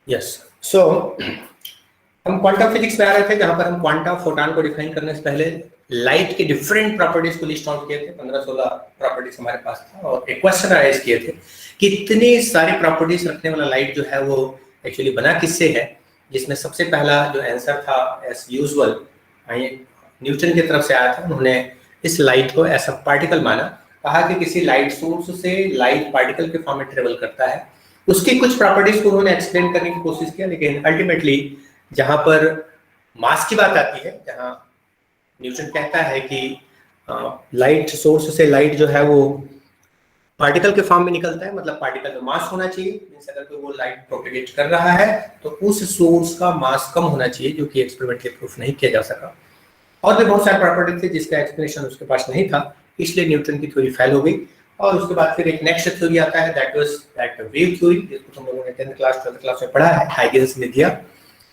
Yes so हम quantum physics में आ रहे थे जहां पर हम क्वांटा फोटॉन को डिफाइन करने से पहले लाइट के डिफरेंट प्रॉपर्टीज को लिस्ट आउट किए थे। 15-16 प्रॉपर्टीज हमारे पास था और एक क्वेश्चन राइज किए थे कि इतनी सारी प्रॉपर्टीज रखने वाला लाइट जो है वो एक्चुअली बना किससे है, जिसमें सबसे पहला जो आंसर था एज यूजुअल न्यूटन की तरफ से आया था। उन्होंने इस लाइट को ऐसा पार्टिकल माना, कहा कि किसी लाइट सोर्स से लाइट पार्टिकल के फॉर्म में ट्रेवल करता है। उसकी कुछ प्रॉपर्टीज को उन्होंने एक्सप्लेन करने की कोशिश किया, लेकिन अल्टीमेटली जहां पर मास की बात आती है, जहां न्यूटन कहता है कि लाइट सोर्स से लाइट जो है वो पार्टिकल के फॉर्म में निकलता है, मतलब पार्टिकल का मास होना चाहिए। अगर कोई वो लाइट प्रोपेगेट कर रहा है तो उस सोर्स का मास कम होना चाहिए, जो कि एक्सपेरिमेंट के प्रूफ नहीं किया जा सका। और भी बहुत सारे प्रॉपर्टी थे जिसका एक्सप्लेनेशन उसके पास नहीं था, इसलिए न्यूटन की थ्योरी फेल हो गई। और उसके बाद फिर एक नेक्स्ट थ्योरी आता है, that was that wave theory, जिसको तुम लोगों ने 10th क्लास 12th क्लास में पढ़ा है, हाइगेंस ने दिया,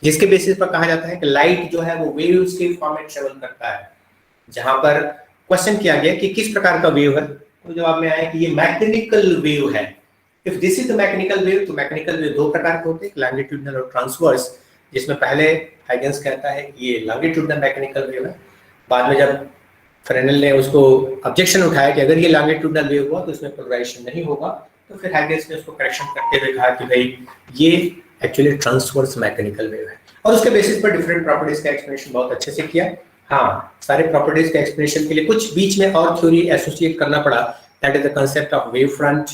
जिसके बेसिस पर कहा जाता है कि लाइट जो है वो वेव्स के फॉर्म में ट्रेवल करता है। जहां पर क्वेश्चन किया गया कि किस प्रकार का वेव है, तो जवाब में आया कि ये मैकेनिकल वेव है। If this is the mechanical wave, तो मैकेनिकल वेव दो प्रकार के होते हैं, लॉन्गिट्यूडनल और ट्रांसवर्स, जिसमें पहले हाइगेंस कहता है कि ये लॉन्गिट्यूडनल मैकेनिकल वेव है। बाद में जब फ्रेनेल ने उसको ऑब्जेक्शन उठाया कि अगर ये लॉन्गिट्यूडनल वेव हुआ तो इसमें पोलराइजेशन नहीं होगा, तो फिर हाइगेंस ने उसको करेक्शन करते हुए कहा कि भाई ये एक्चुअली ट्रांसवर्स मैकेनिकल वेव है। और उसके बेसिस पर डिफरेंट प्रॉपर्टीज का एक्सप्लेनेशन बहुत अच्छे से किया। हाँ, सारे प्रॉपर्टीज का एक्सप्लेनेशन के लिए कुछ बीच में और थ्योरी एसोसिएट करना पड़ा, that is the concept of wave front,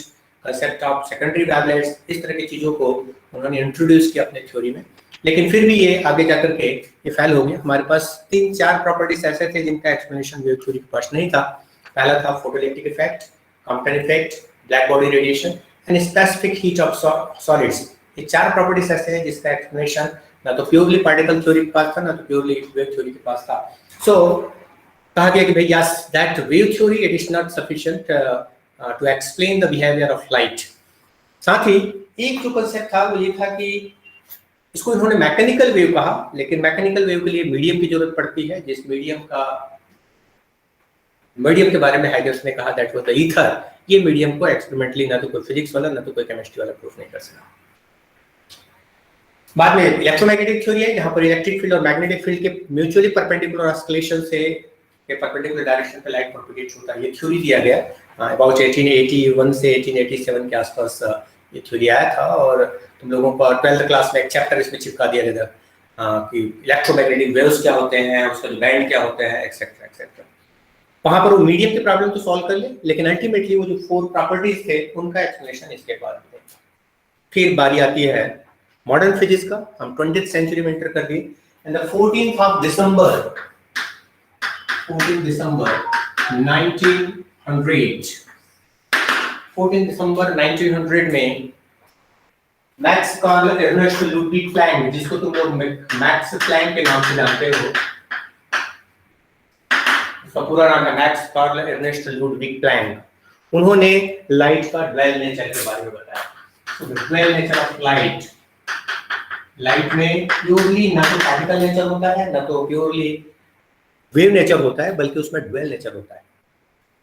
concept of secondary wavelets, इस तरह की चीजों को उन्होंने इंट्रोड्यूस किया अपने थ्योरी में। लेकिन फिर भी ये आगे जाकर के ये फेल हो गया। हमारे पास 3-4 प्रॉपर्टीज ऐसे थे जिनका एक्सप्लेनेशन वेव थ्योरी के पास नहीं था। पहला था photoelectric effect, Compton effect, black body radiation and specific heat of solids. ये 4 प्रॉपर्टीज ऐसे हैं जिसका एक्सप्लेनेशन ना तो प्योरली पार्टिकल थ्योरी के पास था, ना तो प्योरली वेव थ्योरी के पास था। सो कहा गया कि भाई yes, that wave theory it is not sufficient to explain the behaviour of light. साथ ही एक जो कांसेप्ट था वो ये था कि इसको इन्होंने मैकेनिकल वेव कहा, लेकिन मैकेनिकल वेव के लिए मीडियम की जरूरत पड़ती है, जिस मीडियम के बारे में हाइगेंस ने कहा दैट वाज द ईथर। ये मीडियम को एक्सपेरिमेंटली ना तो कोई फिजिक्स वाला ना तो कोई केमिस्ट्री वाला प्रूफ नहीं कर सका। बाद में इलेक्ट्रोमैग्नेटिक थ्योरी है, जहां पर इलेक्ट्रिक फील्ड और मैग्नेटिक फील्ड के म्यूचुअली परपेंडिकुलर ऑस्किलेशन से के परपेंडिकुलर डायरेक्शन पे लाइट प्रोपेगेट होता है। ये थ्योरी दिया गया अबाउट 1881 से 1887 के आसपास ये थ्योरी आया था। और तुम लोगों को 12th क्लास में एक चैप्टर इसमें चिपका दिया गया था कि इलेक्ट्रोमैग्नेटिक वेव्स क्या होते हैं, उसका बैंड क्या होता है, एक्सेट्रा एक्सेट्रा। वहां पर वो मीडियम के प्रॉब्लम तो सॉल्व कर ले, लेकिन अल्टीमेटली वो जो 4 प्रॉपर्टीज थे उनका एक्सप्लेनेशन इसके बाद थे। फिर बारी आती है मॉडर्न फिजिक्स का। हम 20th सेंचुरी में एंटर कर गए एंड द 14th दिसंबर 1900 में max Karl Ernest Ludwig Planck, जिसको तुम लोग मैक्स प्लैंक के नाम से जानते हो, उसका पूरा नाम है Max Karl Ernest Ludwig Planck, उन्होंने लाइट का ड्वेल नेचर के बारे में बताया। तो dual nature of light, light में प्योरली ना तो पार्टिकल नेचर होता है ना तो प्योरली वेव नेचर होता है, बल्कि उसमें ड्वेल नेचर होता है,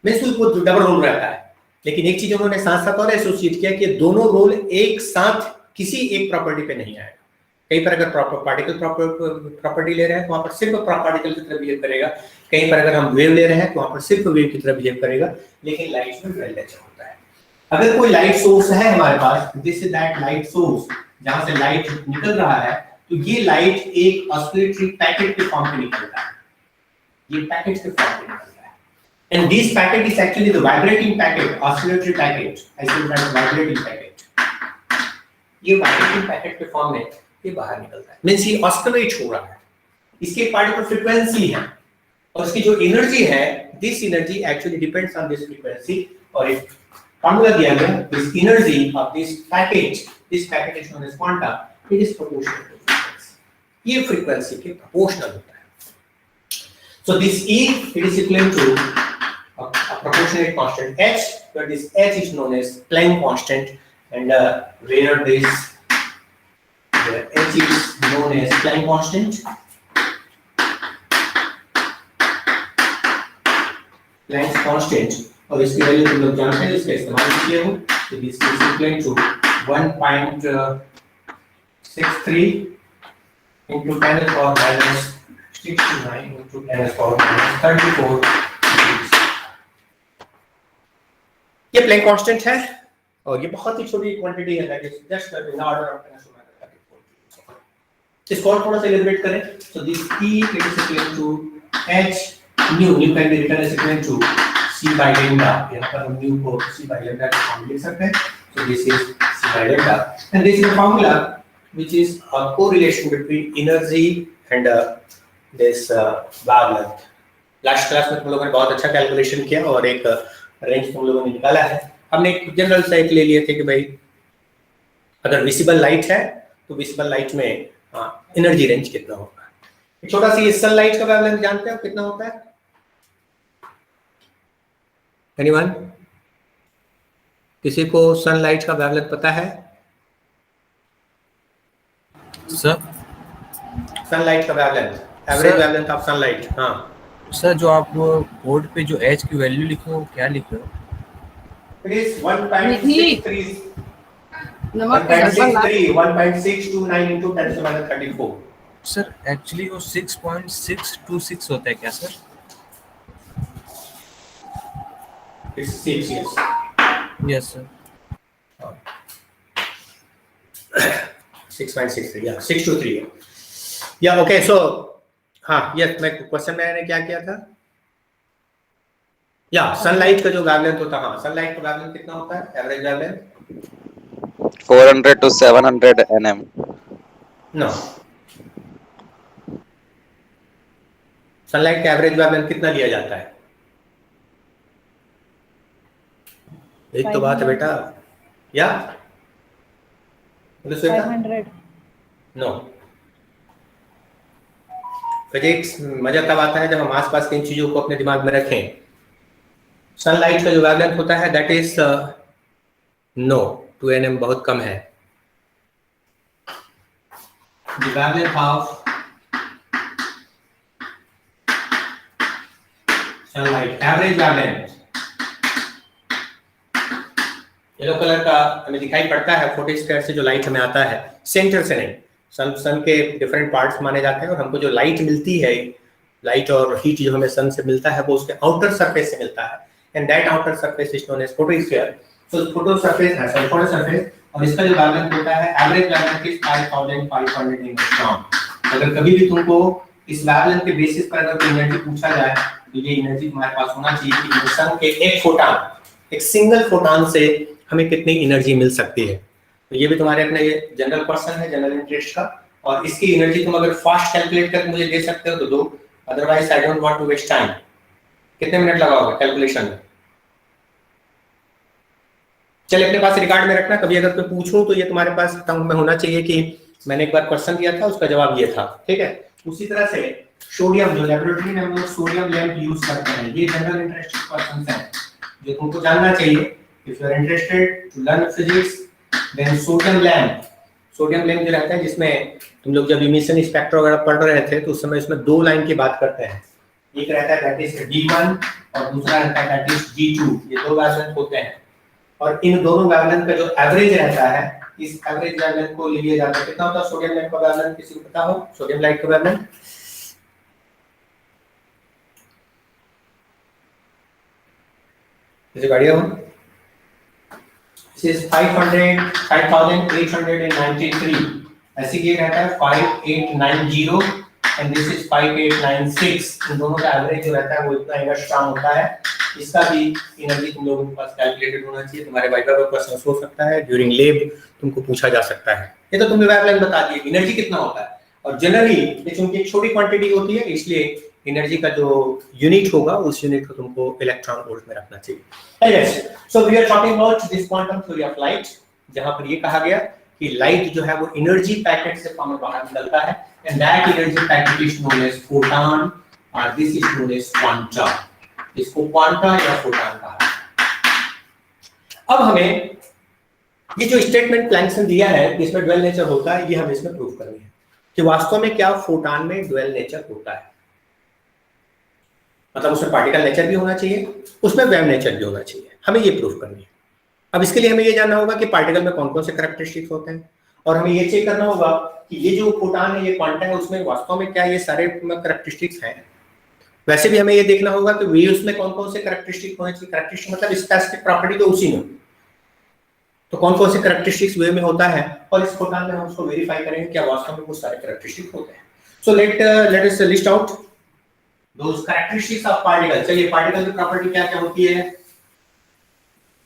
मींस वो डबल रोल रहता है। लेकिन एक चीज उन्होंने साथ साथ और एसोसिएट किया कि दोनों रोल एक साथ किसी एक प्रॉपर्टी पे नहीं आएगा। कहीं पर अगर पार्टिकल प्रॉपर्टी ले रहे हैं तो वहां पर सिर्फ पार्टिकल की तरह बिहेव करेगा, कहीं पर अगर हम वेव ले रहे हैं तो वहां पर सिर्फ वेव की तरह बिहेव करेगा, लेकिन लाइट में ड्वेल नेचर होता है। अगर कोई लाइट सोर्स है हमारे पास, this is that light source जहां से लाइट निकल रहा है, तो ये लाइट एक ऑस्किलेटरी पैकेट के फॉर्म में निकलता है, ये पैकेट के फॉर्म में निकलता है। And this packet is actually the vibrating packet, oscillatory packet. I said that vibrating packet. ये vibrating packet के फॉर्म में ये बाहर निकलता है, मींस ये ऑस्किलेट हो रहा है। इसके एक पार्टिकुलर फ्रीक्वेंसी है और इसकी जो एनर्जी है, this energy actually depends on this frequency. और एक फार्मूला दिया गया, this energy of this packet is known as quanta, it is proportional to frequency. ये फ्रीक्वेंसी के प्रोपोर्शनल होता है। So this E, it is equal to a proportionate constant h, where this h is known as Planck constant, and where h is known as Planck constant. Planck's constant, और इसकी value तुम लोग जानते हैं, इसका इस्तेमाल किए हो, तो this is equal to 1.7 63 into 10 to the power minus 69 into 10 to the power minus 34 degrees। ये प्लैंक कांस्टेंट है और ये बहुत ही छोटी क्वांटिटी है, that is just in order of 10 to the minus 34। इसको और थोड़ा सा एलिब्रेट करें, so this E it is equal to h nu can be written as equal to c by lambda। यहाँ पर हम न्यू को c by lambda के फॉर्म में लिख सकते हैं, so this is c by lambda and this is the formula which is a correlation between energy and this wavelength। Last class में तुम लोगों ने बहुत अच्छा कैलकुलेशन किया और एक रेंज तुम लोगों ने निकाला है। हमने एक जनरल सा एक ले लिए थे कि भाई अगर विजिबल लाइट है तो विजिबल लाइट में एनर्जी रेंज कितना होगा। एक छोटा सी सनलाइट का वेवलेंथ जानते हो कितना होता है? एनीवन? किसी को सनलाइट का वेवलेंथ पता है? सर सनलाइट का wavelength, average wavelength of sunlight. हाँ सर, जो आप बोर्ड पे जो एच की वैल्यू लिखे हो क्या लिखे हो? It is 1.63 1.629 into 10 to the minus 34। Sir actually वो 6.626 होता है क्या sir? It's 6 years। Yes sir. 6.63 yeah 623 yeah okay so हाँ यस मैं क्वेश्चन में मैंने क्या किया था या सनलाइट का जो वेवलेंथ होता है, हाँ सनलाइट का वेवलेंथ कितना होता है average wavelength? 400 to 700 nm। No, sunlight का एवरेज वेवलेंथ कितना लिया जाता है? एक तो बात है बेटा, या 500 नो। फिजिक्स मजा तब आता है जब हम आसपास की इन चीजों को अपने दिमाग में रखें। सनलाइट का जो वेवलेंथ होता है दैट इज नो 2 nm बहुत कम है। The wavelength of sunlight, average wavelength, yellow colour का हमें दिखाई पड़ता है 40 स्क्वायर से जो लाइट हमें आता है, सेंटर से नहीं। सन के डिफरेंट पार्ट्स माने जाते हैं और हमको जो लाइट मिलती है, लाइट और हीट जो हमें सन से मिलता है वो उसके आउटर सरफेस से मिलता है and that outer surface is known as photosphere. So photo surface है सर फोटो सरफेस और इसका जो वेवलेंथ होता है एवरेज वेवलेंथ इज 5500 एंगस्ट्रॉम। अगर कभी भी तुमको इस वेवलेंथ के बेसिस पर अगर कोई एनर्जी पूछा जाए तो ये एनर्जी तुम्हारे पास होना चाहिए कि सन के एक फोटॉन, एक सिंगल फोटॉन से हमें कितनी एनर्जी मिल सकती है। तो ये भी तुम्हारे अपने ये जनरल क्वेश्चन है, जनरल इंटरेस्ट का, और इसकी एनर्जी तुम अगर फास्ट कैलकुलेट करके मुझे दे सकते हो तो दो, otherwise I don't want to waste time. कितने मिनट लगाओगे कैलकुलेशन में? चल अपने पास रिकॉर्ड में रखना, कभी अगर कोई पूछूं तो ये तुम्हारे पास टंग में होना चाहिए कि मैंने एक बार क्वेश्चन दिया था उसका जवाब ये था, ठीक है। उसी तरह से सोडियम, जो लेबोरेटरी में हम लोग सोडियम लैंप यूज करते हैं, ये जनरल इंटरेस्ट क्वेश्चंस हैं जो तुमको जानना चाहिए। If you are interested to learn physics then sodium lamp जो रहता है जिसमें तुम लोग जब इमिशन स्पेक्ट्रा वगैरह पढ़ रहे थे तो उस समय इसमें दो लाइन की बात करते हैं, एक रहता है दैट इज D1 और दूसरा रहता है दैट इज D2। ये दो वेवलेंथ होते हैं और इन दोनों वेवलेंथ का जो एवरेज रहता है, इस एवरेज वेवलेंथ को ले लिया जाता है। कितना होता है सोडियम लैंप का वेवलेंथ, किसी को पता हो सोडियम लाइट का वेवलेंथ? किसी आइडिया हो? This is 5893 ऐसे ये रहता है 5890 and this is 5896। इन दोनों का एवरेज जो रहता है वो इतना एंगस्ट्रॉम होता है। इसका भी एनर्जी तुम लोगों के पास कैलकुलेटेड होना चाहिए। तुम्हारे वाइवा का क्वेश्चन हो सकता है, ड्यूरिंग लैब तुमको पूछा जा सकता है। ये तो तुमने वेवलेंथ बता दी, एनर्जी कितना होता है। और जनरली ये चूंकि एक छोटी क्वांटिटी होती है इसलिए एनर्जी का जो यूनिट होगा उस यूनिट को तुमको इलेक्ट्रॉन वोल्ट में रखना चाहिए। Yes, so we are talking about this quantum theory of light, जहां पर ये कहा गया कि लाइट जो है वो एनर्जी पैकेट से फॉर्म में बाहर निकलता है and that energy packet is known as photon और this is known as quanta. इसको क्वांटा या फोटॉन कहा है। अब हमें ये जो स्टेटमेंट प्लैंक ने दिया है कि इसमें ड्वेल नेचर होता है, ये हमें इसमें प्रूव करनी है कि वास्तव में क्या फोटॉन में ड्वेल नेचर होता है। मतलब उसमें पार्टिकल नेचर भी होना चाहिए, उसमें वेव नेचर भी होना चाहिए, हमें ये प्रूफ करनी है। अब इसके लिए हमें ये जानना होगा कि पार्टिकल में कौन कौन से कैरेक्टरिस्टिक्स होते हैं और हमें ये चेक करना होगा कि ये जो फोटान है, ये क्वांटा है, उसमें वास्तव में क्या ये सारे कैरेक्टरिस्टिक्स हैं। वैसे भी हमें ये देखना होगा कि वेव्स में कौन कौन से कैरेक्टरिस्टिक होने चाहिए। कैरेक्टरिस्टिक मतलब स्पेसिफिक प्रॉपर्टी तो उसी में, तो कौन कौन से कैरेक्टरिस्टिक्स वेव में होता है, और इस फोटान में हम उसको वेरीफाई करेंगे क्या वास्तव में वो सारे कैरेक्टरिस्टिक होते हैं। So let us list out those characteristics of particle. चलिए पार्टिकल की प्रॉपर्टी क्या क्या होती है,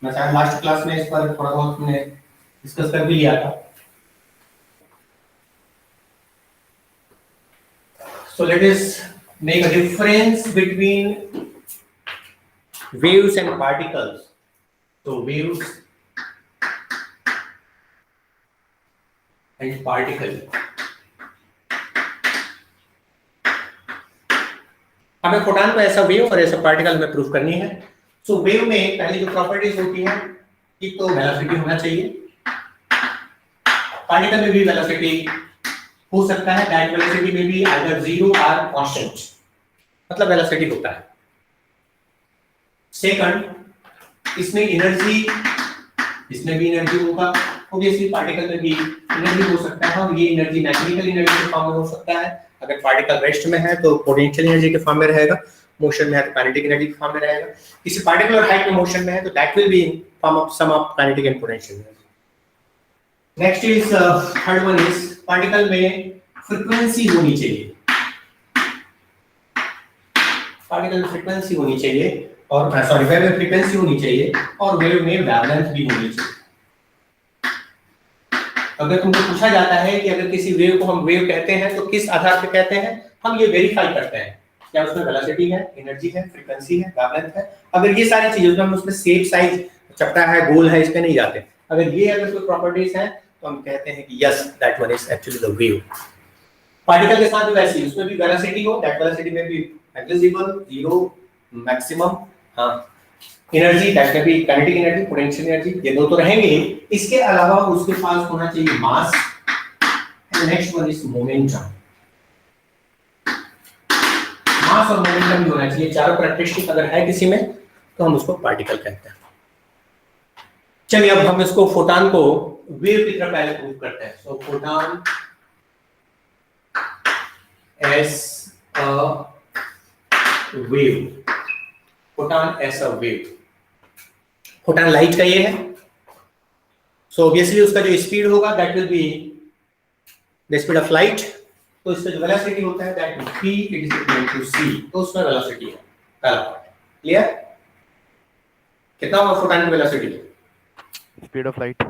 मैं शायद लास्ट क्लास में इस पर थोड़ा बहुत हमने डिस्कस कर भी लिया था। So let us make a difference between waves and particles. So waves and particle. हमें फोटॉन को ऐसा वेव और ऐसा पार्टिकल में प्रूफ करनी है। सो वेव में पहली जो प्रॉपर्टीज होती है, एक तो वेलोसिटी होना चाहिए। पार्टिकल में भी वेलोसिटी हो सकता है, दैट वेलोसिटी में भी आइदर जीरो और कांस्टेंट, मतलब वेलोसिटी होता है। सेकंड, इसमें एनर्जी, इसमें भी एनर्जी होगा। ऑब्वियसली पार्टिकल में भी एनर्जी हो सकता है, और ये एनर्जी मैकेनिकल एनर्जी के फॉर्म में हो सकता है। अगर पार्टिकल रेस्ट में है तो पोटेंशियल एनर्जी के फॉर्म में रहेगा, मोशन में है तो काइनेटिक एनर्जी के फॉर्म में रहेगा। किसी पार्टिकुलर हाइट में मोशन में है तो that will be in form of some of kinetic and potential energy. Next is third one is particle में फ्रीक्वेंसी होनी चाहिए। पार्टिकल में फ्रीक्वेंसी होनी चाहिए, और सॉरी वेव में फ्रीक्वेंसी होनी चाहिए, और वेव में वेवलेंथ भी होनी चाहिए। अगर तुमको पूछा जाता है कि अगर किसी वेव को हम वेव कहते हैं तो किस आधार पे कहते हैं, हम ये वेरीफाई करते हैं क्या उसमें वेलोसिटी है, एनर्जी है, फ्रीक्वेंसी है, वेवलेंथ है। अगर ये सारी चीजें, हम उसमें शेप, साइज, चपटा है, गोल है, इस पे नहीं जाते। अगर ये अगर कोई प्रॉपर्टीज हैं तो हम कहते हैं कि yes that one is actually the wave. Particle के साथ भी वैसे ही, उसमें भी वेलोसिटी हो, दैट वेलोसिटी में भी नेग्लिजिबल, जीरो, मैक्सिमम, हाँ, एनर्जी दैट में भी काइनेटिक एनर्जी, पोटेंशियल एनर्जी, ये दो तो रहेंगे। इसके अलावा उसके पास होना चाहिए mass, and next one is momentum. Mass और मोमेंटम भी होना चाहिए। चारों कैरेक्टरिस्टिक अगर है किसी में तो हम उसको पार्टिकल कहते हैं। चलिए अब हम इसको फोटॉन को वेव की तरह पहले प्रूव करते हैं। So photon as a wave, photon as a wave। Photon light का ये है, सो ऑब्वियसली उसका जो स्पीड होगा that will be the speed of light. तो इसका जो वेलोसिटी होता है that v it is equal to c, तो उसमें वेलोसिटी है पहला पार्ट। क्लियर? कितना होगा फोटॉन की velocity? Speed of light.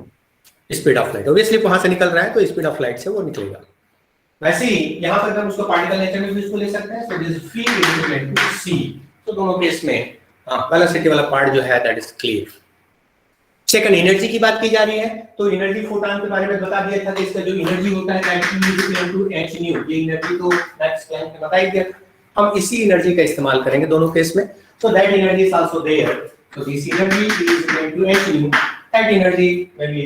Speed of light, obviously वहां से निकल रहा है तो स्पीड ऑफ लाइट से वो निकलेगा। वैसे ही यहां पर हम उसको पार्टिकल नेचर में भी इसको ले सकते हैं। So this v is equal to c, तो दोनों केस में वेलोसिटी वाला पार्ट जो है that is clear. Second, energy की बात की जा रही है, तो एनर्जी फोटॉन के बारे में बता दिया था कि इसका जो एनर्जी होता है that e is equal to h nu. ये एनर्जी तो नेक्स्ट क्लास में बता ही दिया। हम इसी एनर्जी का इस्तेमाल करेंगे दोनों केस में। So that energy is also there, so this energy is equal to h nu. That energy may be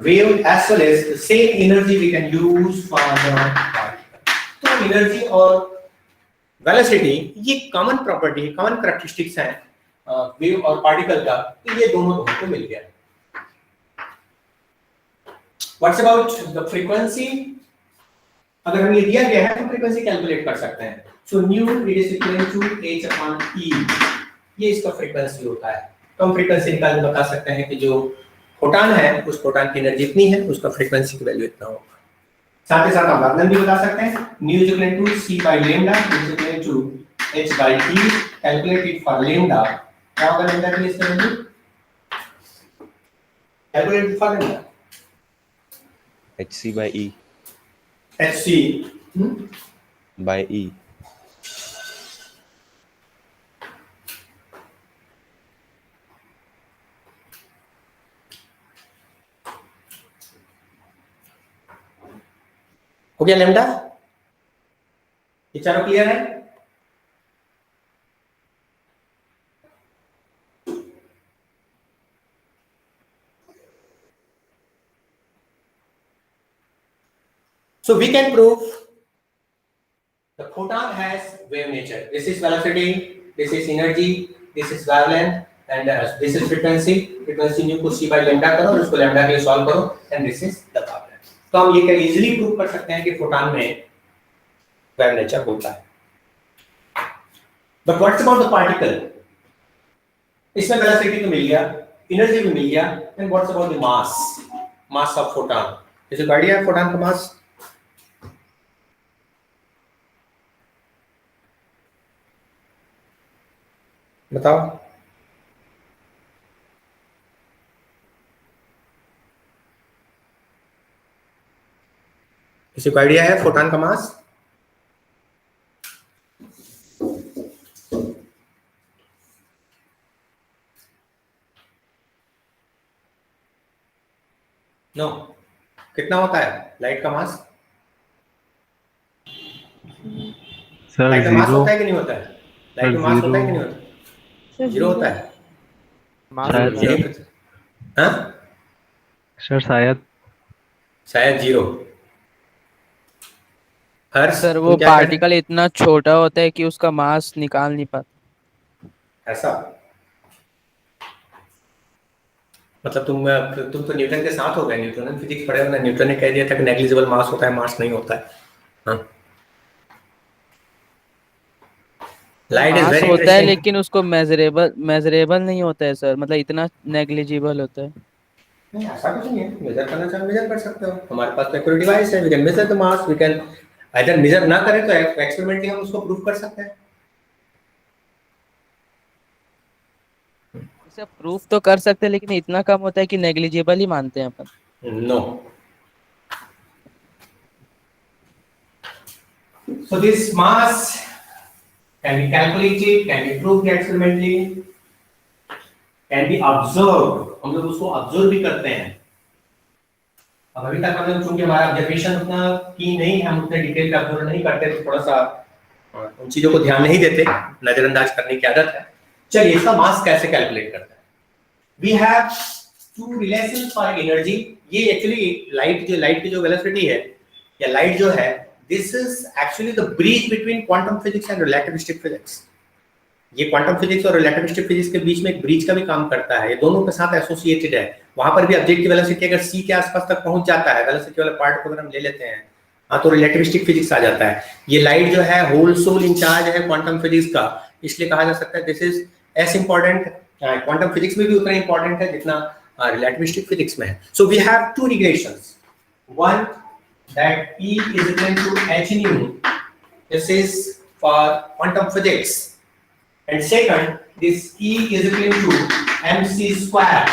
wave as well as the same energy we can use for the particle। तो energy और velocity ये common property, common characteristics हैं wave और particle का, तो ये दोनों को मिल गया। What's about the frequency? अगर हमें दिया गया है तो फ्रीक्वेंसी कैलकुलेट कर सकते हैं। So nu it is equal to h upon e, ये इसका फ्रीक्वेंसी होता है। तो हम फ्रीक्वेंसी निकाल के बता सकते हैं कि जो फोटॉन है उस फोटॉन की एनर्जी इतनी है, उसका फ्रीक्वेंसी की वैल्यू इतना होगा। साथ ही साथ हम वेवलेंथ भी बता सकते हैं। Nu is equal to c by lambda is equal to h by e, calculate it for lambda. क्या होगा लैम्डा के लिए इसका value? Calculate for lambda hc by e hc by e। हो गया लैम्डा? ये चारों क्लियर है? So we can prove the photon has wave nature. This is velocity, this is energy, this is wavelength, and this is frequency. Frequency nu को c by lambda करो और उसको lambda के लिए solve करो, and this is the wavelength. तो हम ये इजीली प्रूव कर सकते हैं कि फोटॉन में वेव नेचर होता है। But what's about the particle? इसमें वेलोसिटी तो मिल गया, एनर्जी भी मिल गया, and what's about the mass of photon? किसी को आइडिया है फोटॉन का मास? बताओ। किसी को आइडिया है फोटॉन का मास? नो। कितना होता है लाइट का मास? सर लाइट का मास जीरो। होता है कि नहीं होता है? लाइट का मास होता है कि नहीं होता? सर जीरो होता है। शायद यही सर। पता- हाँ? सर शायद जीरो। हर्ष, सर तुम वो क्या कह रहे पार्टिकल इतना छोटा होता है कि उसका मास निकाल नहीं पाता। हो? ऐसा मतलब तुम तो न्यूटन के साथ हो गए, न्यूटन ने फिजिक्स पढ़े हो ना। न्यूटन ने कह दिया था कि नेग्लिजिबल मास होता है, मास नहीं होता है। हाँ, लाइट इज मास वेरी होता है इंटरेस्टिंग। लेकिन उसको मेजरेबल नहीं होता है सर, मतलब इतना नेग्लिजिबल होता है। नहीं, ऐसा कुछ नहीं है। मेजर करना चाहे मेजर कर सकते हो, हमारे पास तो एक्यूरेट डिवाइस है, we can measure the mass, we can अगर मेजर ना करें तो एक्सपेरिमेंटली हम उसको प्रूव कर सकते हैं। इसे प्रूफ तो कर सकते हैं लेकिन इतना कम होता है कि नेग्लिजिबल ही मानते हैं अपन। No. So this mass can be calculated, can be proved experimentally, can be observed. हम लोग उसको ऑब्जर्व भी करते हैं। अब अभी तक हम लोग चूंकि हमारा ऑब्जर्वेशन उतना की नहीं है, हम उतने डिटेल का ऑब्जर्व नहीं करते, तो थोड़ा सा उन चीजों को ध्यान नहीं देते, नजरअंदाज करने की आदत है। चलिए, इसका मास कैसे कैलकुलेट करते हैं? We have two relations for energy. ये एक्चुअली लाइट की जो वेलोसिटी है या लाइट जो है, this is actually the bridge between quantum physics and relativistic physics. ये क्वांटम फिजिक्स और रिलेटिविस्टिक फिजिक्स के बीच में एक ब्रिज का भी काम करता है, ये दोनों के साथ एसोसिएटेड है। वहां पर भी ऑब्जेक्ट की वेलोसिटी अगर c के आसपास तक पहुंच जाता है, वेलोसिटी वाला पार्ट को अगर हम ले लेते हैं, हाँ, तो रिलेटिविस्टिक फिजिक्स आ जाता है। ये लाइट जो है होल सोल इंचार्ज है क्वांटम फिजिक्स का, इसलिए कहा जा सकता है this is as important, quantum physics में भी उतना इंपॉर्टेंट है जितना रिलेटिविस्टिक फिजिक्स में है। So we have two relations, one that E is equal to h nu, this is for quantum physics, and second this E is equal to mc square.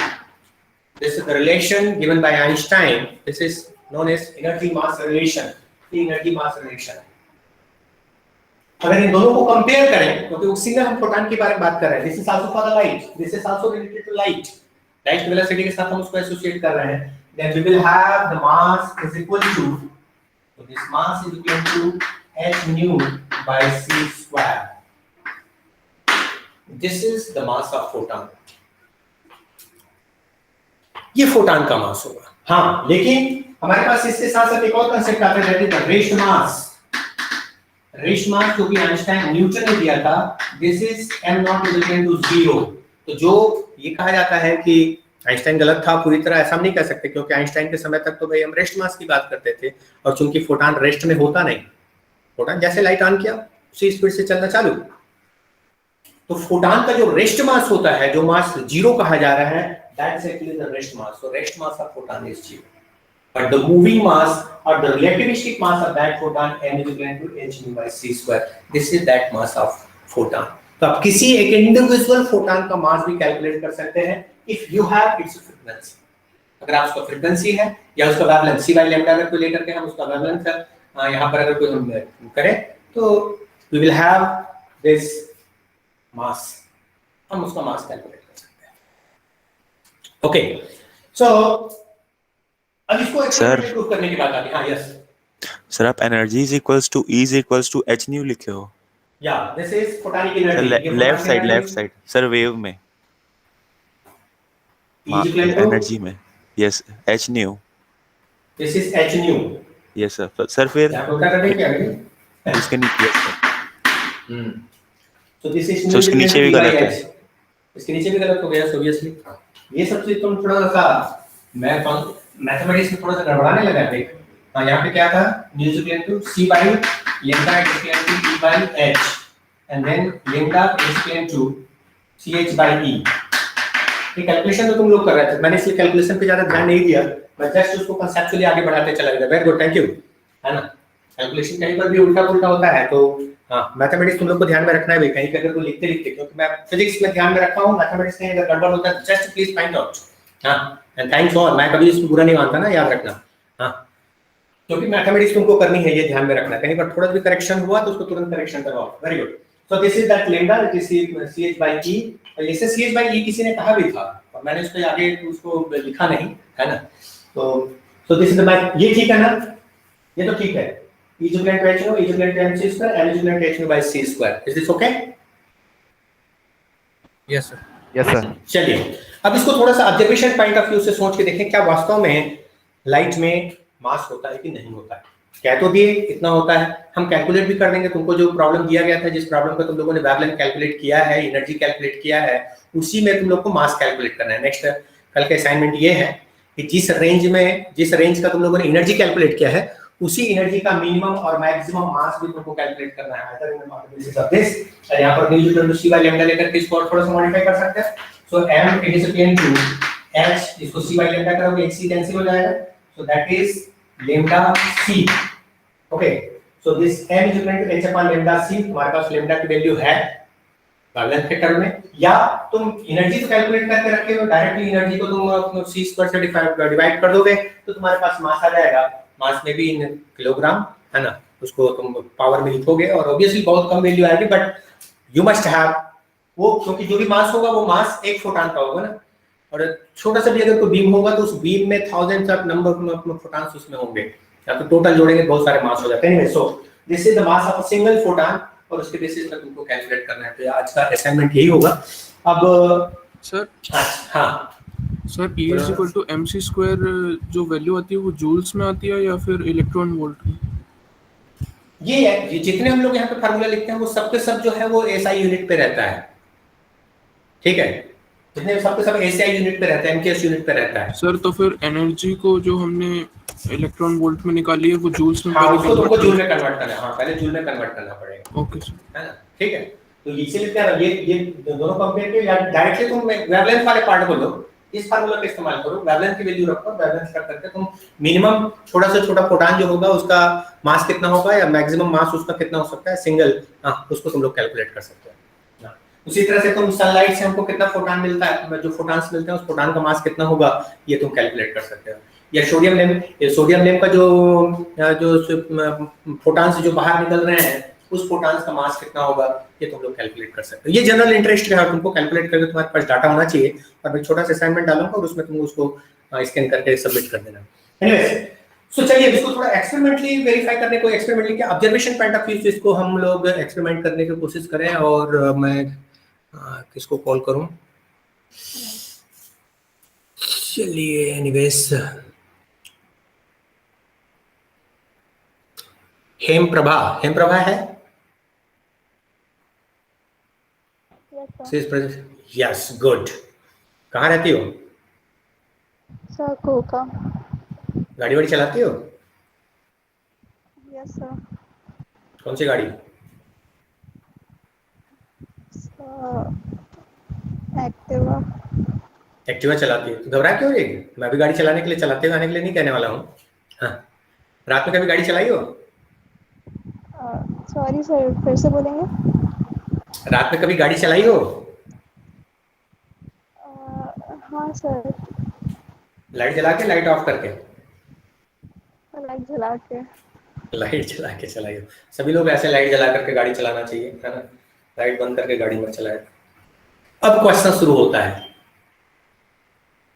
This is the relation given by Einstein. This is known as energy mass relation, the energy mass relation. अगर इन दोनों को compare करें, क्योंकि उसी में हम photon के बारे में बात कर रहे हैं, this is also for the light, this is also related to light, light की वेलोसिटी के साथ हम उसको एसोसिएट कर रहे हैं, then we will have the mass is equal to, so this mass is equal to h nu by c square. This is the mass of photon. ये photon का मास होगा। हाँ, लेकिन हमारे पास इसके साथ साथ एक और कांसेप्ट आता है, that is rest mass. Rest mass जो कि आइंस्टाइन न्यूटन ने दिया था, this is m not is equal to 0। तो जो ये कहा जाता है कि आइंस्टाइन गलत था पूरी तरह, ऐसा हम नहीं कह सकते, क्योंकि आइंस्टाइन के समय तक तो भाई हम रेस्ट मास की बात करते थे, और चूंकि फोटॉन रेस्ट में होता नहीं, फोटॉन जैसे लाइट ऑन किया उसी स्पीड से चलना चालू, तो फोटॉन का जो रेस्ट मास होता है, जो मास 0 कहा जा रहा है, that's actually the rest mass. So rest mass of photon is 0, but the moving mass or the relativistic mass of that photon m is equal to h nu by c square. This is that mass of photon. तो आप किसी एक individual photon का मास भी calculate कर सकते हैं if you have its frequency. अगर आप उसका फ्रीक्वेंसी है या उसका वेवलेंथ c by lambda अगर कोई लेकर के हम उसका वेवलेंथ है, यहाँ पर अगर कोई हम करें तो we will have this mass, हम उसका मास कैलकुलेट कर सकते हैं। ओके, सो अब इसको एक्सपेरिमेंट प्रूव करने की बात आती है। हाँ, यस सर, आप energy is equals to E is equals to h nu लिखे हो। या this is photonic energy. Left side sir, wave में, एनर्जी में, yes, h nu, this is h nu, yes sir. Sir फिर क्या होता है क्या है इसके नीचे, yes, sir. तो दिस इज So, उसके नीचे भी गलत है। इसके नीचे भी गलत हो गया ऑब्वियसली। ये सब चीज तुम थोड़ा सा मैथमेटिक्स में थोड़ा सा गड़बड़ाने लगा है। हाँ यहाँ पे क्या था, mu is equal to c by lambda is equal to e by h and then lambda is equal to ch by e। ये कैलकुलेशन तो तुम लोग कर रहे थे, मैंने इसलिए कैलकुलेशन पे ज्यादा ध्यान नहीं दिया, मैं जस्ट उसको कंसेप्चुअली आगे बढ़ाते चला गया। Very good, thank you. है ना, कैलकुलेशन कहीं पर भी उल्टा पुल्टा होता है तो हाँ, मैथमेटिक्स तुम लोग को ध्यान में रखना है भाई, कहीं अगर को लिखते लिखते, क्योंकि मैं फिजिक्स में ध्यान में रखा हूँ, मैथमेटिक्स में अगर गड़बड़ होता है जस्ट प्लीज फाइंड आउट। हाँ, एंड थैंक्स फॉर, मैं कभी इसमें बुरा नहीं मानता ना, याद रखना। हाँ, क्योंकि मैथमेटिक्स तुमको करनी है, ये ध्यान में रखना, कहीं पर थोड़ा भी करेक्शन हुआ तो उसको तुरंत करेक्शन करवाओ। Very good. So this is that lambda it is ch by e, और इसे ch by e किसी ने कहा भी था और मैंने उसको आगे उसको लिखा नहीं, है ना। तो दिस इज द, ये ठीक है ना, ये तो ठीक है। E is equal to h, E is equal to mc square, L is equal to h by c square. Is this okay? Yes sir. Yes, sir. चलिए अब इसको थोड़ा सा ऑब्जर्वेशन पॉइंट ऑफ व्यू से सोच के देखें, क्या वास्तव में लाइट में मास होता है कि नहीं होता है। कह तो दिए इतना होता है, हम कैलकुलेट भी कर देंगे। तुमको जो प्रॉब्लम दिया गया था, जिस प्रॉब्लम का तुम लोगों ने वेवलेंथ कैलकुलेट किया है, एनर्जी कैलकुलेट किया है, उसी में तुम लोग को मास कैलकुलेट करना है। नेक्स्ट कल का असाइनमेंट ये है कि जिस रेंज का तुम लोगों ने एनर्जी कैलकुलेट किया है, उसी एनर्जी का मिनिमम और मैक्सिमम मास भी तुमको कैलकुलेट करना है। अगर इन बेसिस ऑफ दिस, और यहां पर mu equal to c by lambda लेकर के इसको और थोड़ा सा मॉडिफाई कर सकते हैं। So m it is equal to h, इसको c by lambda करोगे h c कैंसिल हो जाएगा, so that is lambda c। Okay, so this m is equal to h upon lambda c। हमारे पास lambda की वैल्यू है wavelength के term में, या तुम एनर्जी तो कैलकुलेट करके रखे हो, डायरेक्टली एनर्जी को तुम c स्क्वायर से डिवाइड कर दोगे तो तुम्हारे पास मास आ जाएगा। मास में भी इन किलोग्राम, है ना, उसको तुम पावर में लिखोगे और ऑब्वियसली बहुत कम वैल्यू आएगी, बट यू मस्ट हैव वो, क्योंकि जो भी मास होगा वो मास एक फोटॉन का होगा ना, और छोटा सा भी अगर कोई बीम होगा तो उस बीम में thousands of number of photons उसमें होंगे, या तो टोटल जोड़ेंगे बहुत सारे मास हो जाते हैं। So this is the mass of a single photon, और उसके बेसिस पर तुमको कैलकुलेट करना है। तो आज का असाइनमेंट यही होगा। अब सर हाँ sir E is equal to mc square जो वैल्यू आती है वो जूल्स में आती है या फिर इलेक्ट्रॉन वोल्ट में? ये जितने हम लोग यहाँ पे फार्मूला लिखते हैं वो सब के सब जो है वो SI यूनिट पे रहता है, ठीक है, जितने सब के सब SI यूनिट पे रहता है, MKS यूनिट पे रहता है। सर तो फिर एनर्जी को जो हमने इलेक्ट्रॉन वोल्ट में निकाली है वो जूल्स में हाँ, पहले उसको तुमको convert जूल में कन्वर्ट करना है। हाँ, पहले जूल में कन्वर्ट करना पड़ेगा, ओके सर, है ना, ठीक है। तो इसीलिए क्या ये दोनों कंपेयर के, या डायरेक्टली तुम वेवलेंथ वाले पार्ट को लो, इस फार्मूला का इस्तेमाल करो, वेवलेंथ की वैल्यू रखो, वेवलेंथ कर करके तुम मिनिमम छोटा से छोटा फोटॉन जो होगा उसका मास कितना होगा या मैक्सिमम मास उसका कितना हो सकता है सिंगल, हाँ, उसको तुम लोग कैलकुलेट कर सकते हो। उसी तरह से तुम सनलाइट से हमको कितना फोटॉन मिलता है, जो फोटॉन्स मिलते हैं उस फोटॉन का मास कितना होगा ये तुम कैलकुलेट कर सकते हो। या सोडियम लैंप का जो फोटॉन्स जो बाहर निकल रहे हैं उस फोटॉन्स का मास कितना होगा ये तुम लोग कैलकुलेट कर सकते हो। ये जनरल इंटरेस्ट है, तुमको कैलकुलेट करके तुम्हारे पास डाटा होना चाहिए, और मैं छोटा सा असाइनमेंट डालूंगा और उसमें तुम उसको स्कैन करके सबमिट कर देना। एनीवेज, सो चलिए इसको थोड़ा एक्सपेरिमेंटली वेरीफाई करने को, एक्सपेरिमेंटली क्या ऑब्जर्वेशन पॉइंट ऑफ व्यू से इसको हम लोग एक्सपेरिमेंट करने की कोशिश करें। और मैं किसको कॉल करूं, चलिए एनीवेज हेमप्रभा है, यस गुड। कहाँ रहती हो? Sir Coca. गाड़ी वाड़ी चलाती हो? Yes sir. कौन सी गाड़ी? एक्टिवा चलाती हो? घबरा क्यों रही? मैं भी गाड़ी चलाने के लिए, चलाते हुए आने के लिए नहीं कहने वाला हूँ। हाँ, रात में कभी गाड़ी चलाई हो? सॉरी सर, फिर से बोलेंगे? रात में कभी गाड़ी चलाई हो? हाँ सर। लाइट जला के, लाइट ऑफ करके? लाइट जला के। लाइट जला के चलाई हो? सभी लोग ऐसे लाइट जला करके गाड़ी चलाना चाहिए, है ना, लाइट बंद करके गाड़ी मत चलाए। अब क्वेश्चन शुरू होता है।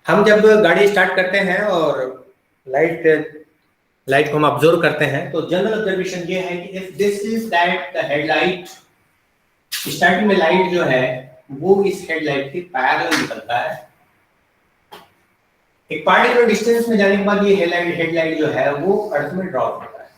हम जब गाड़ी स्टार्ट करते हैं और लाइट को हम ऑब्जर्व करते हैं तो जनरल ऑब्जर्वेशन ये है कि if this is that the headlight, starting में लाइट जो है वो इस हेडलाइट के पैरेलल निकलता है। एक पार्टिकुलर डिस्टेंस में जाने के बाद ये हेडलाइट जो है वो अर्थ में ड्रॉप होता है।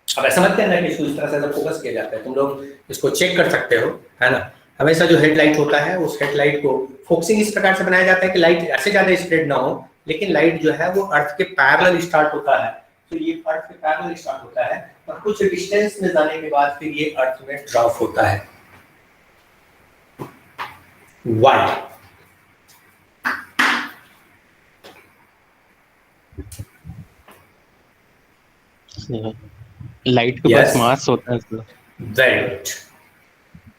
अब ऐसा मत कहना कि इसको इस तरह से फोकस किया जाता है, तुम लोग इसको चेक कर सकते हो, है ना। हमेशा जो हेडलाइट होता है उस हेडलाइट को फोकसिंग इस प्रकार से बनाया जाता है कि लाइट ऐसे ज्यादा स्प्रेड ना हो लेकिन लाइट जो है वो अर्थ के पैरेलल स्टार्ट होता है। तो ये अर्थ के पैरेलल स्टार्ट होता है और कुछ डिस्टेंस में जाने के बाद फिर ये अर्थ में ड्रॉप होता है। वाई लाइट के पास मास होता है सर। Very good.